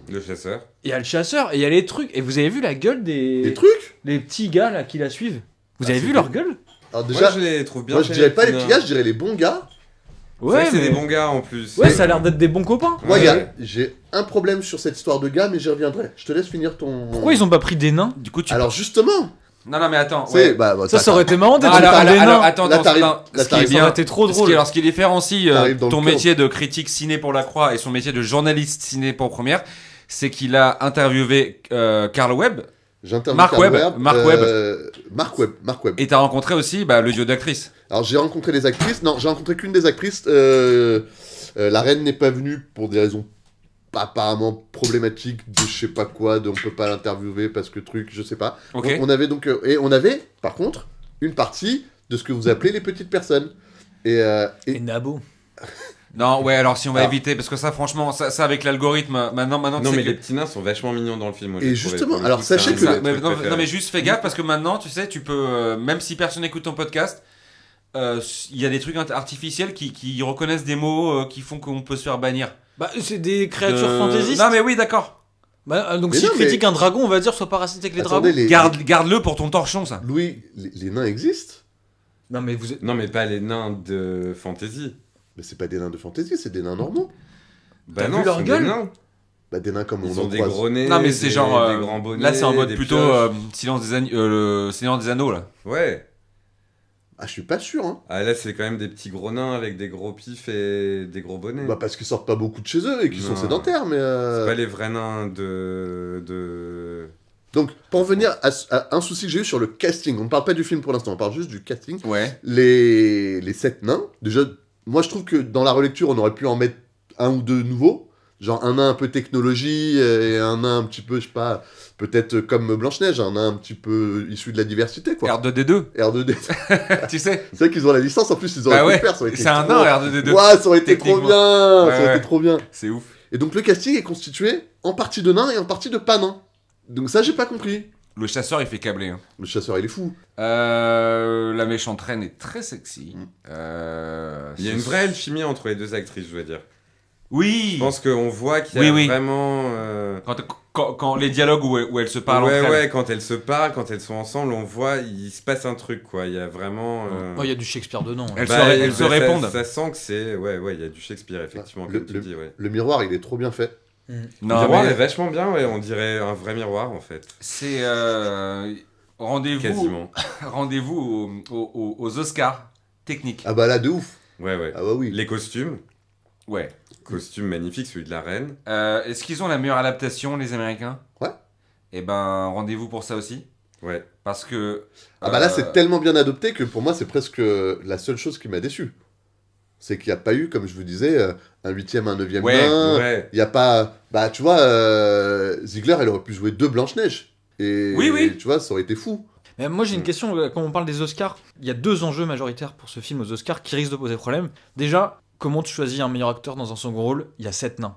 Le chasseur. Il y a le chasseur, et il y a les trucs. Et vous avez vu la gueule des trucs? Les petits gars là qui la suivent. Vous avez vu leur gueule? Alors déjà, moi je les trouve bien. Moi je dirais pas les petits gars, je dirais les bons gars. Ouais, c'est des bons gars en plus. Ouais, ça a l'air d'être des bons copains. Moi, j'ai un problème sur cette histoire de gars, mais j'y reviendrai. Je te laisse finir ton... Pourquoi ils ont pas pris des nains? Du coup, Alors justement... Non, mais attends. Ouais. Ça aurait été marrant d'être Attends, ce qui est bien, ça aurait été trop drôle. Alors, ce qui différencie ton le métier de critique ciné pour La Croix et son métier de journaliste ciné pour Première, c'est qu'il a interviewé Karl Webb. Mark Webb. Et t'as rencontré aussi le duo d'actrices. Alors j'ai rencontré les actrices. Non, j'ai rencontré qu'une des actrices. La reine n'est pas venue pour des raisons apparemment problématiques de je sais pas quoi, de on peut pas l'interviewer parce que truc, je sais pas. Okay. On avait donc on avait par contre une partie de ce que vous appelez les petites personnes. Et Nabo. Non, ouais, alors si on va éviter, parce que ça, franchement, ça avec l'algorithme, maintenant, non, mais les petits nains sont vachement mignons dans le film. Moi, et justement, alors sachez que... Non, mais juste fais gaffe, parce que maintenant, tu sais, tu peux, même si personne n'écoute ton podcast, il y a des trucs artificiels qui reconnaissent des mots qui font qu'on peut se faire bannir. Bah, c'est des créatures fantaisistes. Non, mais oui, d'accord. Bah, donc si je critique un dragon, on va dire sois parasite avec les dragons. Garde-le pour ton torchon, ça. Louis, les nains existent. Non, mais vous êtes... Non, mais pas les nains de fantasy. Mais c'est pas des nains de fantasy, c'est des nains normaux. Bah non, leur gueule. Des nains comme ils ont des gros nez. Non, mais c'est genre. Des grands bonnets, là, c'est en mode plutôt Silence des Agneaux, le Seigneur des Anneaux, là. Ouais. Ah, je suis pas sûr, hein. Ah, là, c'est quand même des petits gros nains avec des gros pifs et des gros bonnets. Bah, parce qu'ils sortent pas beaucoup de chez eux et qu'ils sont sédentaires, mais. C'est pas les vrais nains de. Donc, pour revenir à un souci que j'ai eu sur le casting, on ne parle pas du film pour l'instant, on parle juste du casting. Ouais. Les 7 nains, déjà, moi je trouve que dans la relecture, on aurait pu en mettre un ou deux nouveaux. Genre un nain un peu technologie et un nain un petit peu, je sais pas, peut-être comme Blanche-Neige, un nain un petit peu issu de la diversité, quoi. R2D2. R2D2. Tu sais. C'est vrai qu'ils ont la licence, en plus ils auraient pu le faire. C'est un nain R2D2. Ouais, ça aurait été trop bien. Ça aurait été trop bien. C'est ouf. Et donc le casting est constitué en partie de nains et en partie de pas nains. Donc ça, j'ai pas compris. Le chasseur, il fait câbler. Hein. Le chasseur, il est fou. La méchante reine est très sexy. Il y a une vraie alchimie entre les deux actrices, je veux dire. Oui. Je pense qu'on voit qu'il y a vraiment... Quand les dialogues où elles se parlent entre elles. Ouais, quand elles se parlent, quand elles sont ensemble, on voit, il se passe un truc, quoi. Il y a vraiment... il y a du Shakespeare dedans. Elles se répondent. Ça sent que c'est... Ouais, il y a du Shakespeare, effectivement, comme tu dis, ouais. Le miroir, il est trop bien fait. Le miroir est vachement bien, ouais, on dirait un vrai miroir en fait. C'est rendez-vous aux Oscars techniques. Ah bah là, de ouf. Ouais. Ah bah oui. Les costumes. Ouais. Costume magnifique, celui de la reine. Est-ce qu'ils ont la meilleure adaptation, les Américains? Ouais. Eh ben, rendez-vous pour ça aussi. Ouais. Parce que... Ah bah là, c'est tellement bien adopté que pour moi, c'est presque la seule chose qui m'a déçu. C'est qu'il n'y a pas eu, comme je vous disais, un 8e, un 9e nain. Ouais. Il n'y a pas... Bah, tu vois, Ziegler, elle aurait pu jouer 2 Blanche-Neige. Et oui. tu vois, ça aurait été fou. Mais moi, j'ai une question. Quand on parle des Oscars, il y a 2 enjeux majoritaires pour ce film aux Oscars qui risquent de poser problème. Déjà, comment tu choisis un meilleur acteur dans un second rôle? Il y a 7 nains.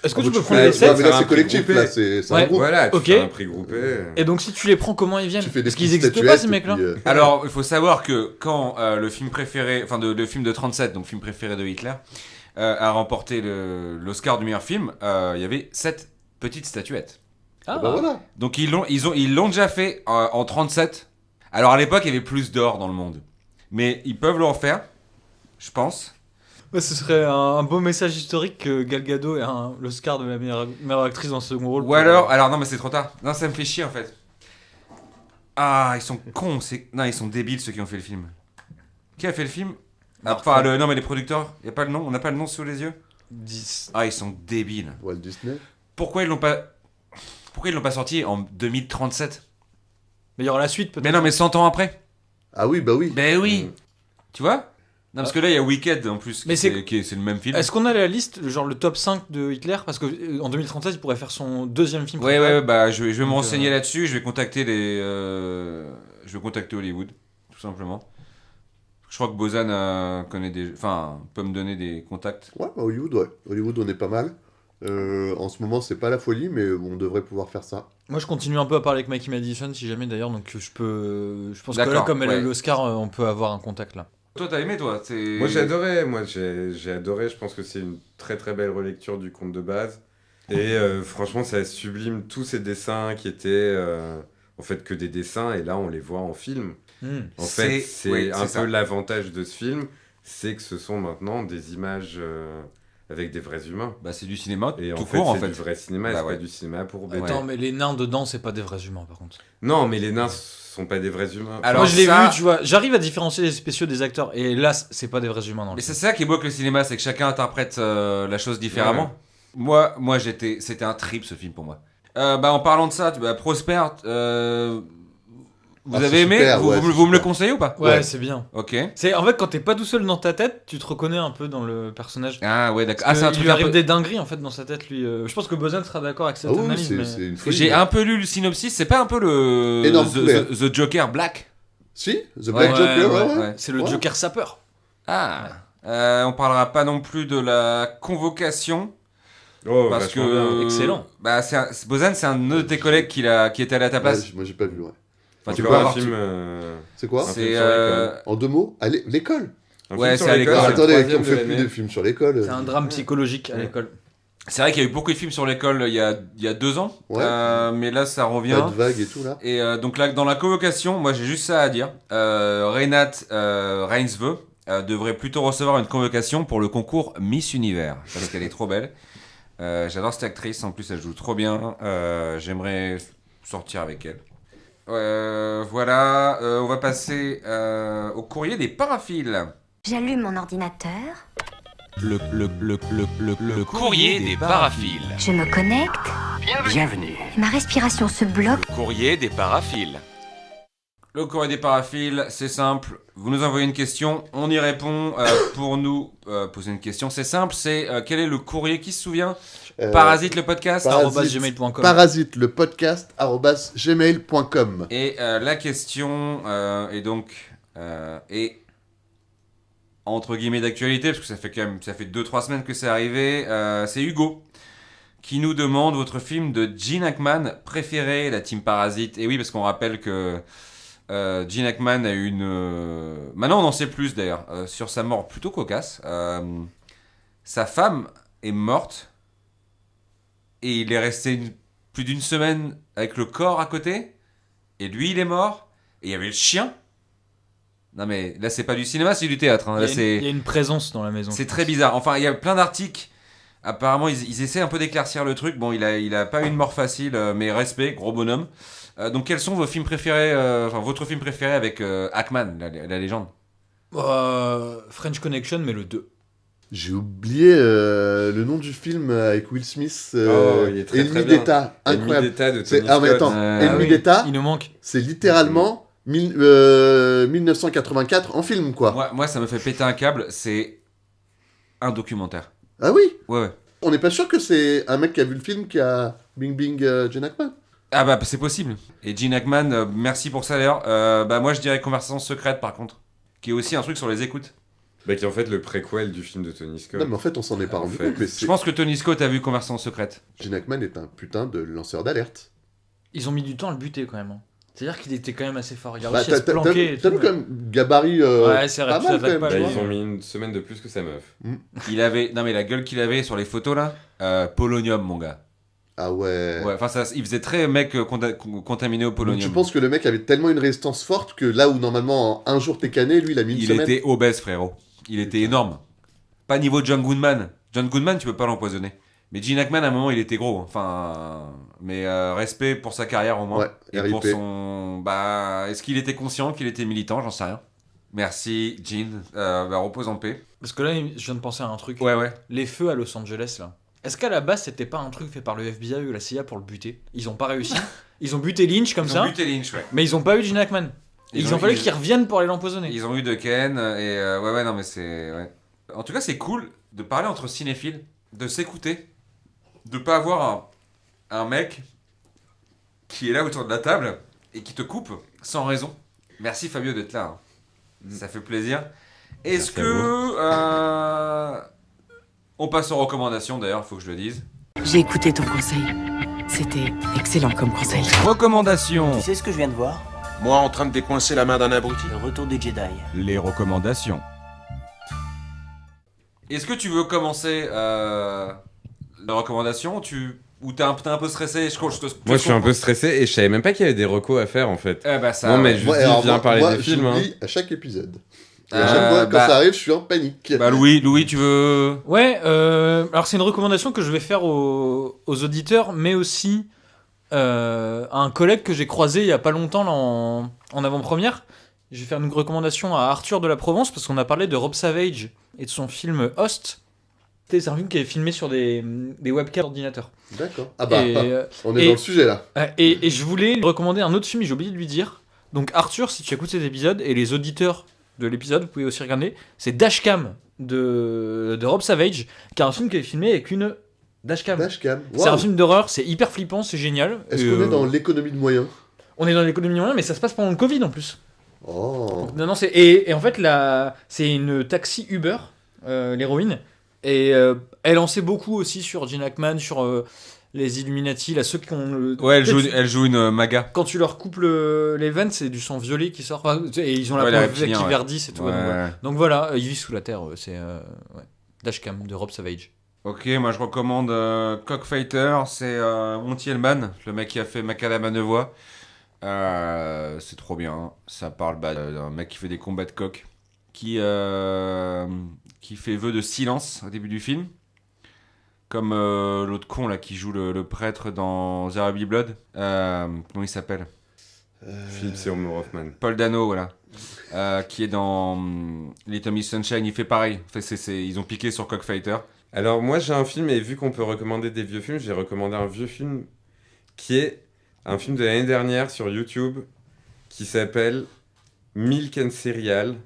Est-ce que tu peux prendre les 7? Mais là, c'est collectif, là, c'est un groupe. Voilà, tu fais un prix groupé. Et donc, si tu les prends, comment ils viennent? Parce qu'ils n'existent pas, ces mecs-là. Alors, il faut savoir que quand le film préféré, le film de 37, donc film préféré de Hitler, a remporté l'Oscar du meilleur film, il y avait 7 petites statuettes. Ah bah voilà. Donc, ils l'ont déjà fait en 37. Alors, à l'époque, il y avait plus d'or dans le monde. Mais ils peuvent le refaire, je pense. Ouais, ce serait un beau message historique que Gal Gadot ait l'Oscar de la meilleure actrice dans le second rôle. Ou alors non mais c'est trop tard. Non, ça me fait chier en fait. Ah, ils sont cons, non, ils sont débiles ceux qui ont fait le film. Qui a fait le film? Enfin, non mais les producteurs, y a pas le nom, on n'a pas le nom sous les yeux. 10. Ah, ils sont débiles. Walt Disney. Pourquoi ils l'ont pas sorti en 2037? Mais il y aura la suite peut-être. Mais non, mais 100 ans après. Ah oui, bah oui. Ben oui. Tu vois? Non, parce que là, il y a Wicked en plus, c'est le même film. Est-ce qu'on a la liste, genre le top 5 de Hitler? Parce qu'en 2037, il pourrait faire son 2e film. Ouais, bah je vais me renseigner là-dessus, je vais contacter Hollywood, tout simplement. Je crois que Bozan peut me donner des contacts. Ouais, Hollywood, on est pas mal. En ce moment, c'est pas la folie, mais on devrait pouvoir faire ça. Moi, je continue un peu à parler avec Mikey Madison, si jamais d'ailleurs, donc je pense que là, comme elle a eu l'Oscar, on peut avoir un contact là. Toi, t'as aimé, toi? Moi, j'ai adoré. J'ai adoré. Je pense que c'est une très très belle relecture du conte de base. Et franchement, ça sublime tous ces dessins qui étaient en fait que des dessins. Et là, on les voit en film. En fait, c'est un peu l'avantage de ce film. c'est que ce sont maintenant des images avec des vrais humains. Bah, c'est du cinéma et tout court, en fait. C'est du vrai cinéma, c'est pas du cinéma pour bébé. Attends, mais les nains dedans, c'est pas des vrais humains, par contre. Non, mais les nains sont pas des vrais humains. Alors, moi, je l'ai vu, tu vois, j'arrive à différencier les spéciaux des acteurs, et là, c'est pas des vrais humains dans le Mais film. c'est ça qui est beau avec le cinéma, c'est que chacun interprète la chose différemment. Ouais. Moi, c'était un trip, ce film, pour moi. En parlant de ça, Prosper, vous avez aimé super, vous me le conseillez ou pas? Ouais, c'est bien. Ok. C'est en fait quand t'es pas tout seul dans ta tête, tu te reconnais un peu dans le personnage. Ah ouais, d'accord. C'est un truc. Il lui arrive peu... des dingueries en fait dans sa tête, lui. Je pense que Bozan sera d'accord avec cette analyse. J'ai un peu lu le synopsis. C'est pas un peu le The Joker Black? Si, The Black Joker. Ouais. C'est le Joker sapeur. Ah. On parlera pas non plus de la convocation. Parce que excellent. Bozan, c'est un de tes collègues qui était allé à ta place. Moi, j'ai pas vu. Ouais. Enfin, tu peux avoir un film. C'est quoi? C'est en 2 mots, l'école. Ouais, c'est à l'école. Attendez, on fait plus des films sur l'école. C'est un drame psychologique à l'école. C'est vrai qu'il y a eu beaucoup de films sur l'école il y a 2 ans, mais là ça revient. Pas de vague et tout là. Et donc là, dans la convocation, moi j'ai juste ça à dire. Renate Reinsve devrait plutôt recevoir une convocation pour le concours Miss Univers parce qu'elle est trop belle. J'adore cette actrice, en plus elle joue trop bien. J'aimerais sortir avec elle. Voilà, on va passer au courrier des paraphiles. J'allume mon ordinateur. Le courrier des paraphiles. Je me connecte. Bienvenue. Ma respiration se bloque. Le courrier des paraphiles. Le courrier des paraphiles, c'est simple. Vous nous envoyez une question, on y répond. Pour nous poser une question, c'est simple. C'est quel est le courrier qui se souvient? Parasite le podcast @gmail.com. Parasite le podcast @gmail.com. Et la question est donc entre guillemets d'actualité parce que ça fait 2-3 semaines que c'est arrivé. C'est Hugo qui nous demande votre film de Gene Hackman préféré, la team Parasite. Et oui, parce qu'on rappelle que Gene Hackman a eu une... Maintenant on en sait plus d'ailleurs sur sa mort plutôt cocasse. Sa femme est morte. Et il est resté plus d'une semaine avec le corps à côté. Et lui, il est mort. Et il y avait le chien. Non mais là, c'est pas du cinéma, c'est du théâtre. Hein. Il y a une présence dans la maison. C'est très bizarre. Enfin, il y a plein d'articles. Apparemment, ils essaient un peu d'éclaircir le truc. Bon, il a pas eu une mort facile, mais respect, gros bonhomme. Donc, quels sont vos films préférés votre film préféré avec Hackman, la légende? French Connection, mais le 2. J'ai oublié le nom du film avec Will Smith. Il est très, Ennemi d'État. Incroyable. Ennemi d'État de Tony mais attends, Ennemi d'État. Il nous manque. C'est littéralement 1984 en film, quoi. Moi, ça me fait péter un câble. C'est un documentaire. Ah oui? Ouais. On n'est pas sûr que c'est un mec qui a vu le film qui a Bing Bing Gene Hackman. Ah bah, c'est possible. Et Gene Hackman, merci pour ça d'ailleurs. Moi, je dirais Conversation secrète, par contre. Qui est aussi un truc sur les écoutes. Qui est en fait le préquel du film de Tony Scott. Non, mais en fait, on s'en est pas rendu compte. Je pense que Tony Scott a vu Conversation secrète. Gene Hackman est un putain de lanceur d'alerte. Ils ont mis du temps à le buter quand même. C'est-à-dire qu'il était quand même assez fort. Il a réussi à se planquer. T'as vu quand même gabarit ouais, c'est vrai, pas mal, quand même. Ils ont mis une semaine de plus que sa meuf. Il avait... Non mais la gueule qu'il avait sur les photos là, polonium mon gars. Ah ouais. Enfin, il faisait très mec contaminé au polonium. Donc, tu penses que le mec avait tellement une résistance forte que là où normalement en un jour t'es cané, lui il a mis une semaine. Il était obèse frérot. Il était énorme. Pas niveau John Goodman. John Goodman, tu peux pas l'empoisonner. Mais Gene Hackman, à un moment, il était gros. Enfin, mais respect pour sa carrière au moins. Ouais, et RIP. pour son... est-ce qu'il était conscient qu'il était militant? J'en sais rien. Merci, Gene. Repose en paix. Parce que là, je viens de penser à un truc. Ouais. Les feux à Los Angeles, là. Est-ce qu'à la base, c'était pas un truc fait par le FBI ou la CIA pour le buter? Ils ont pas réussi. Ils ont buté Lynch comme ça. Ils ont buté Lynch, ouais. Mais ils ont pas eu Gene Hackman. Ils ont fallu qu'ils reviennent pour aller l'empoisonner. Ils ont eu de Ken et ouais, non mais c'est... Ouais. En tout cas, c'est cool de parler entre cinéphiles, de s'écouter, de pas avoir un mec qui est là autour de la table et qui te coupe sans raison. Merci Fabio d'être là. Ça fait plaisir. Est-ce que... on passe aux recommandations d'ailleurs, il faut que je le dise. J'ai écouté ton conseil. C'était excellent comme conseil. Recommandations. Tu sais ce que je viens de voir? Moi en train de décoincer la main d'un abruti. Le retour des Jedi. Les recommandations. Est-ce que tu veux commencer les recommandations ou t'es un peu stressé? Moi je suis un peu stressé et je savais même pas qu'il y avait des recos à faire en fait. Ça, non mais je viens parler des films. J'oublie à chaque épisode. Et à chaque fois, quand ça arrive, je suis en panique. Louis, tu veux... Ouais, alors c'est une recommandation que je vais faire aux auditeurs, mais aussi à un collègue que j'ai croisé il y a pas longtemps là, en avant-première. Je vais faire une recommandation à Arthur de la Provence, parce qu'on a parlé de Rob Savage et de son film Host. C'est un film qui est filmé sur des webcams d'ordinateur. D'accord. Ah bah, on est dans le sujet là. Et je voulais lui recommander un autre film, j'ai oublié de lui dire. Donc Arthur, si tu écoutes cet épisode, et les auditeurs de l'épisode, vous pouvez aussi regarder, c'est Dashcam de Rob Savage, qui est un film qui est filmé avec une dashcam. Dashcam. Wow. C'est un film d'horreur, c'est hyper flippant, c'est génial. Est-ce qu'on est dans l'économie de moyens? On est dans l'économie de moyens, mais ça se passe pendant le Covid en plus. Oh. Donc, non, et en fait, c'est une taxi Uber, l'héroïne, et elle en sait beaucoup aussi sur Gene Hackman, sur les Illuminati, là, ceux qui ont... elle joue une maga. Quand tu leur coupes les veines, c'est du sang violet qui sort, et ils ont la peau qui verdisse et tout. Donc voilà, ils vivent sous la terre, c'est Dashcam de Rob Savage. Ok, moi je recommande Cockfighter, c'est Monty Hellman, le mec qui a fait Macadam à Nevoix. C'est trop bien, ça parle d'un mec qui fait des combats de coq, qui fait vœu de silence au début du film, comme l'autre con là qui joue le prêtre dans The Arabian Blood. Comment il s'appelle? Philippe Seymour Hoffman. Paul Dano, voilà. Qui est dans Little Miss Sunshine, il fait pareil. En fait, ils ont piqué sur Cockfighter. Alors moi j'ai un film, et vu qu'on peut recommander des vieux films, j'ai recommandé un vieux film qui est un film de l'année dernière sur YouTube qui s'appelle Milk and Cereal,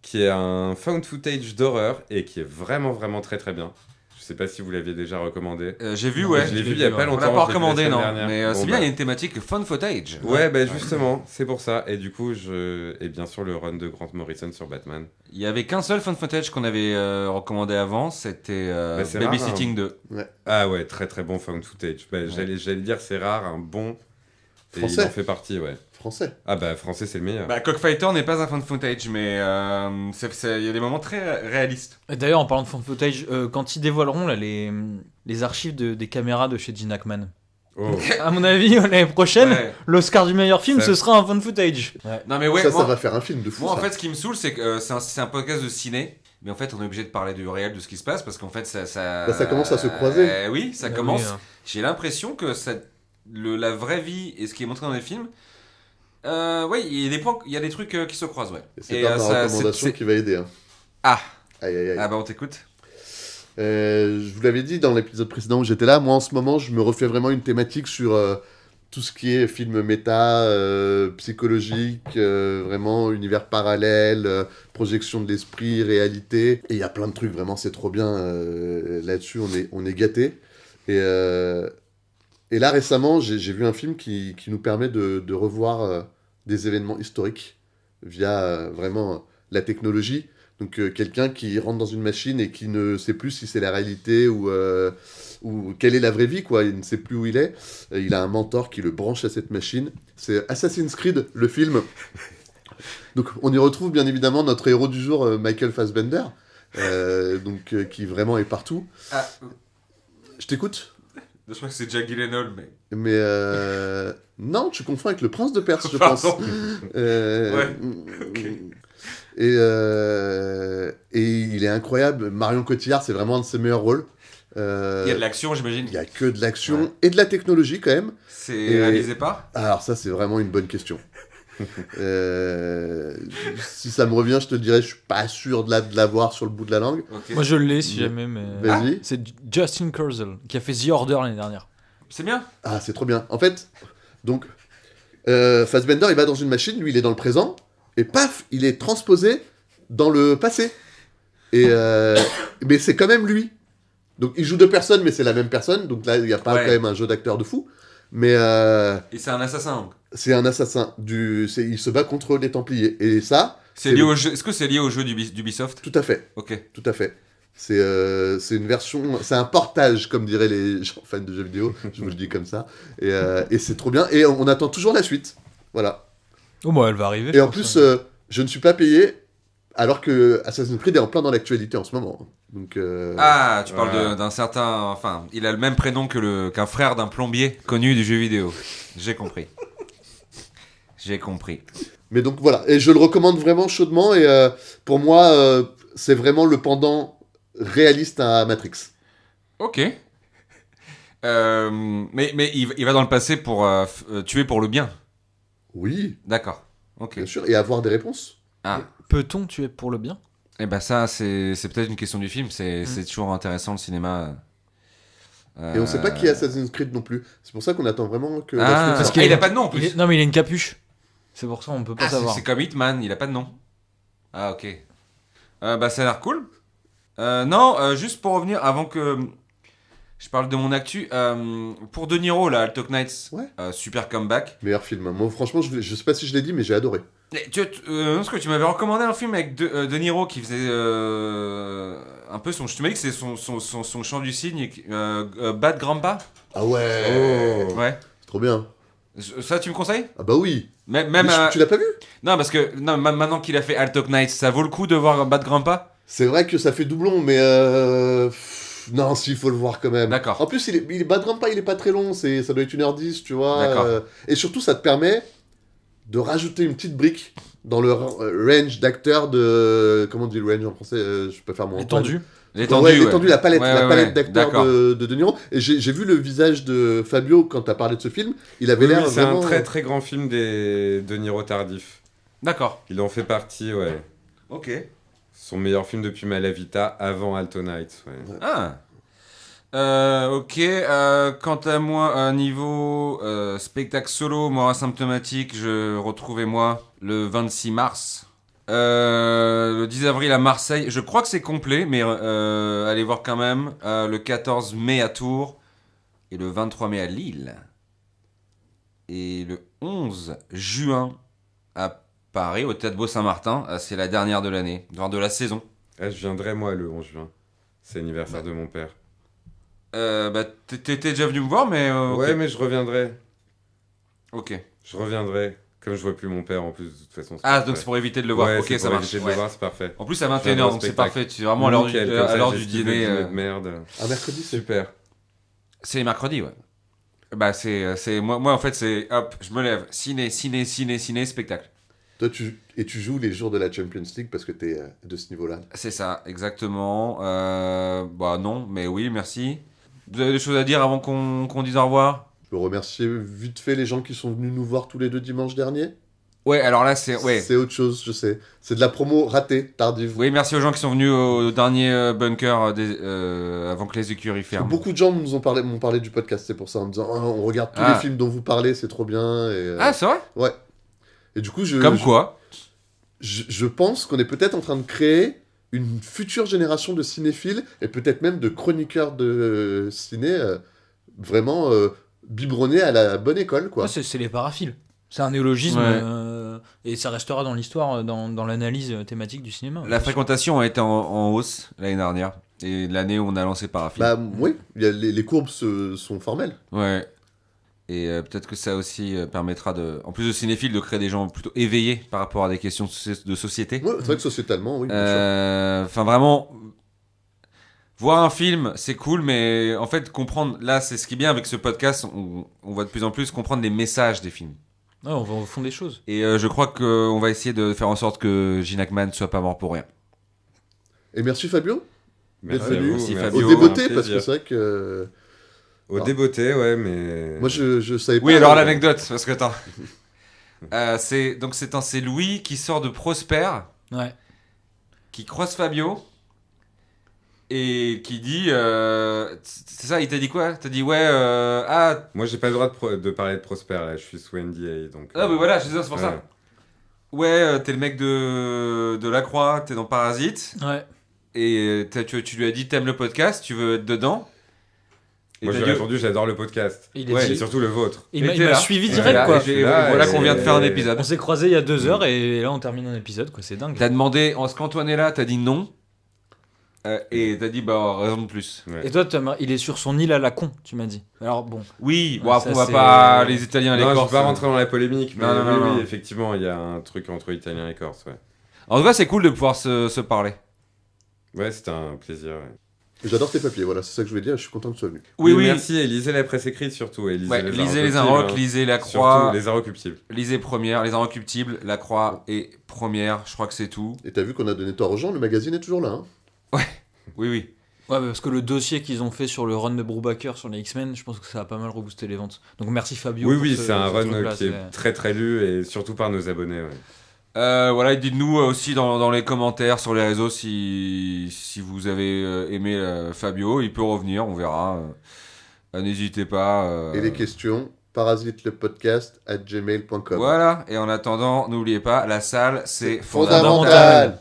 qui est un found footage d'horreur et qui est vraiment vraiment très très bien. Je sais pas si vous l'aviez déjà recommandé. J'ai vu, ouais. Je l'ai vu il y a pas longtemps. On l'a pas recommandé, non. Mais c'est bien, bah. il y a une thématique found footage. Ouais, bah justement, c'est pour ça. Et du coup, et bien sûr le run de Grant Morrison sur Batman. Il y avait qu'un seul found footage qu'on avait recommandé avant, c'était Babysitting 2. Ouais. Ah ouais, très très bon found footage. Bah, j'allais dire c'est rare, un bon. Français. Et il en fait partie, ouais. Français. Ah bah français c'est le meilleur. Bah Cockfighter n'est pas un found footage, mais il y a des moments très réalistes. Et d'ailleurs, en parlant de found footage, quand ils dévoileront là, les archives des caméras de chez Gene Hackman, à mon avis, l'année prochaine, l'Oscar du meilleur film, ce sera un found footage. Ouais. Non mais ouais, ça va faire un film de fou. Moi, en fait, ce qui me saoule, c'est que c'est un podcast de ciné. Mais en fait, on est obligé de parler du réel, de ce qui se passe, parce qu'en fait, ça commence à se croiser. Oui, ça commence. Oui, hein. J'ai l'impression que la vraie vie et ce qui est montré dans les films, il y a des trucs qui se croisent, ouais. Et c'est pas ma recommandation qui va aider. Hein. Ah. Aïe. Ah bah on t'écoute. Je vous l'avais dit dans l'épisode précédent où j'étais là, moi en ce moment, je me refais vraiment une thématique sur tout ce qui est film méta, psychologique, vraiment univers parallèle, projection de l'esprit, réalité. Et il y a plein de trucs, vraiment, c'est trop bien. Là-dessus, on est gâtés. Et là, récemment, j'ai vu un film qui nous permet de revoir des événements historiques via vraiment la technologie. Donc, quelqu'un qui rentre dans une machine et qui ne sait plus si c'est la réalité ou quelle est la vraie vie, quoi. Il ne sait plus où il est. Il a un mentor qui le branche à cette machine. C'est Assassin's Creed, le film. Donc, on y retrouve bien évidemment notre héros du jour, Michael Fassbender, qui vraiment est partout. Ah. Je t'écoute. Je crois que c'est Jack Gyllenhaal, mais non, tu confonds avec le prince de Perse, je pense. Ouais. Okay. Et il est incroyable. Marion Cotillard, c'est vraiment un de ses meilleurs rôles. Il y a de l'action, j'imagine. Il y a que de l'action et de la technologie quand même. C'est réalisé par ? Alors ça, c'est vraiment une bonne question. Si ça me revient, je te dirais, je suis pas sûr de l'avoir sur le bout de la langue. Okay. Moi, je l'ai si jamais, mais vas-y. C'est Justin Kurzel qui a fait The Order l'année dernière. C'est bien. Ah, c'est trop bien. En fait, donc Fassbender, il va dans une machine, lui, il est dans le présent, et paf, il est transposé dans le passé. Et mais c'est quand même lui. Donc il joue deux personnes, mais c'est la même personne. Donc là, il n'y a pas quand même un jeu d'acteur de fou. Mais et c'est un assassin. C'est un assassin. Il se bat contre les Templiers. Et ça... C'est lié au jeu. Est-ce que c'est lié au jeu d'Ubisoft ? Tout à fait. Ok. Tout à fait. C'est une version... C'est un portage, comme diraient les gens fans de jeux vidéo. Je vous le dis comme ça. Et c'est trop bien. Et on attend toujours la suite. Voilà. Oh, moi, elle va arriver. Et en plus, je ne suis pas payé... Alors que Assassin's Creed est en plein dans l'actualité en ce moment. Donc, Ah, tu parles d'un certain... Enfin, il a le même prénom qu'un frère d'un plombier connu du jeu vidéo. J'ai compris. Mais donc voilà, et je le recommande vraiment chaudement, et pour moi, c'est vraiment le pendant réaliste à Matrix. Ok. Mais il va dans le passé pour tuer pour le bien. Oui. D'accord. Ok. Bien sûr, et avoir des réponses. Ah. Peut-on tuer pour le bien ? Eh ben ça, c'est peut-être une question du film. C'est toujours intéressant le cinéma. Et on sait pas qui est Assassin's Creed non plus. C'est pour ça qu'on attend vraiment que... parce qu'il a pas de nom en plus. Non mais il a une capuche. C'est pour ça on peut pas savoir. C'est comme Hitman, il a pas de nom. Ah ok. Bah ça a l'air cool. Non, juste pour revenir, avant que je parle de mon actu, pour De Niro, là, Alto Knights, super comeback. Meilleur film. Moi franchement, je sais pas si je l'ai dit, mais j'ai adoré. Parce que tu m'avais recommandé un film avec De Niro qui faisait un peu son... Tu m'as dit que c'est son chant du cygne, Bad Grandpa. Ah ouais. Ouais. C'est trop bien. Ça, tu me conseilles ? Ah bah oui. Même tu l'as pas vu ? Non, parce que maintenant qu'il a fait Alto Knights, ça vaut le coup de voir Bad Grandpa ? C'est vrai que ça fait doublon, mais non, s'il faut le voir quand même. D'accord. En plus, Bad Grandpa, il est pas très long, ça doit être 1h10, tu vois. D'accord. Et surtout, ça te permet de rajouter une petite brique dans le range d'acteurs de... Comment on dit le range en français ? Je peux faire mon... L'étendue. L'étendue, la palette, d'acteurs d'accord. de Niro. Et j'ai vu le visage de Fabio quand t'as parlé de ce film. Il avait l'air c'est vraiment... un très très grand film de Niro tardif. D'accord. Il en fait partie, ouais. Ok. Son meilleur film depuis Malavita, avant Alto Knights, ouais. Ah. Ok. Quant à moi, niveau spectacle solo, mort asymptomatique, je retrouvais moi le 26 mars. Le 10 avril à Marseille. Je crois que c'est complet, mais allez voir quand même. Le 14 mai à Tours. Et le 23 mai à Lille. Et le 11 juin à Paris, au Théâtre Beau-Saint-Martin. C'est la dernière de l'année, enfin de la saison. Je viendrai moi le 11 juin. C'est l'anniversaire de mon père. T'étais déjà venu me voir, mais... Ouais, okay. mais je reviendrai. Ok. Je reviendrai. Comme je vois plus mon père en plus, de toute façon. Donc c'est pour éviter de le voir. Ouais, ok, ça marche. Éviter de le voir, c'est parfait. En plus, à 21h, donc c'est parfait. Tu es vraiment à l'heure du dîner. De merde. Un mercredi, super. C'est les mercredis, ouais. Bah, c'est moi, en fait, c'est hop, je me lève. Ciné, spectacle. Toi, tu joues les jours de la Champions League parce que t'es de ce niveau-là. C'est ça, exactement. Bah, non, mais oui, merci. Vous avez des choses à dire avant qu'on dise au revoir ? Je peux remercier vite fait les gens qui sont venus nous voir tous les 2 dimanches derniers. Ouais, alors là, c'est autre chose, je sais. C'est de la promo ratée, tardive. Oui, merci aux gens qui sont venus au dernier bunker avant que les écuries ferment. Beaucoup de gens m'ont parlé du podcast, c'est pour ça, en me disant on regarde tous les films dont vous parlez, c'est trop bien. Et, c'est vrai ? Ouais. Et du coup, quoi je pense qu'on est peut-être en train de créer une future génération de cinéphiles et peut-être même de chroniqueurs de ciné vraiment biberonnés à la bonne école, quoi. C'est les paraphiles. C'est un néologisme et ça restera dans l'histoire, dans l'analyse thématique du cinéma. La fréquentation a été en hausse l'année dernière et l'année où on a lancé Parafilm. Bah oui, les courbes sont formelles. Ouais. Et peut-être que ça aussi permettra, en plus de cinéphiles, de créer des gens plutôt éveillés par rapport à des questions de société. Ouais, c'est vrai que sociétalement, oui. Enfin, vraiment, voir un film, c'est cool, mais en fait, comprendre, là, c'est ce qui est bien avec ce podcast, on va de plus en plus comprendre les messages des films. Ouais, on va au fond des choses. Et je crois qu'on va essayer de faire en sorte que Gene Hackman ne soit pas mort pour rien. Et merci Fabio. Merci Fabio. Au débeauté, parce que c'est vrai que... Au débeauté, ouais, mais... Moi, je savais pas... Oui, alors l'anecdote, parce que attends... c'est Louis qui sort de Prosper, qui croise Fabio, et qui dit... c'est ça, il t'a dit quoi ? T'as dit, Moi, j'ai pas le droit de parler de Prosper, là, je suis sous NDA, donc... Ah, mais voilà, c'est pour ça. Ouais, t'es le mec de Lacroix, t'es dans Parasite. Ouais. Et tu lui as dit, t'aimes le podcast, tu veux être dedans. Moi, j'ai répondu, j'adore le podcast. Et surtout le vôtre. Il m'a suivi direct, quoi. Voilà qu'on vient de faire un épisode. On s'est croisés il y a 2 heures et là, on termine un épisode, quoi. C'est dingue. T'as demandé, est-ce qu'Antoine est là ? T'as dit non. Et t'as dit, raison de plus. Ouais. Et toi, il est sur son île à la con, tu m'as dit. Alors, bon. Oui, après, on va pas... Les Italiens, les Corses... Non, je vais pas rentrer dans la polémique, mais non. oui, effectivement, il y a un truc entre Italiens et Corses, ouais. En tout cas, c'est cool de pouvoir se parler. Ouais, c'était un plaisir, ouais. J'adore tes papiers, voilà, c'est ça que je voulais dire, je suis content que tu sois venu. Oui. Merci, et lisez la presse écrite surtout. Et lisez les Inrocks, lisez La Croix. Surtout les Inrecuptibles. Lisez Première, les Inrecuptibles, La Croix et Première, je crois que c'est tout. Et t'as vu qu'on a donné tort aux gens, le magazine est toujours là. Hein. Ouais, oui. Ouais, parce que le dossier qu'ils ont fait sur le run de Brubaker sur les X-Men, je pense que ça a pas mal reboosté les ventes. Donc merci Fabio. Oui, c'est un run qui est très très lu et surtout par nos abonnés. Ouais. Voilà, dites-nous aussi dans les commentaires sur les réseaux si vous avez aimé Fabio, il peut revenir, on verra. N'hésitez pas. Et les questions, parasitelepodcast@gmail.com. Voilà, et en attendant, n'oubliez pas, la salle c'est fondamental.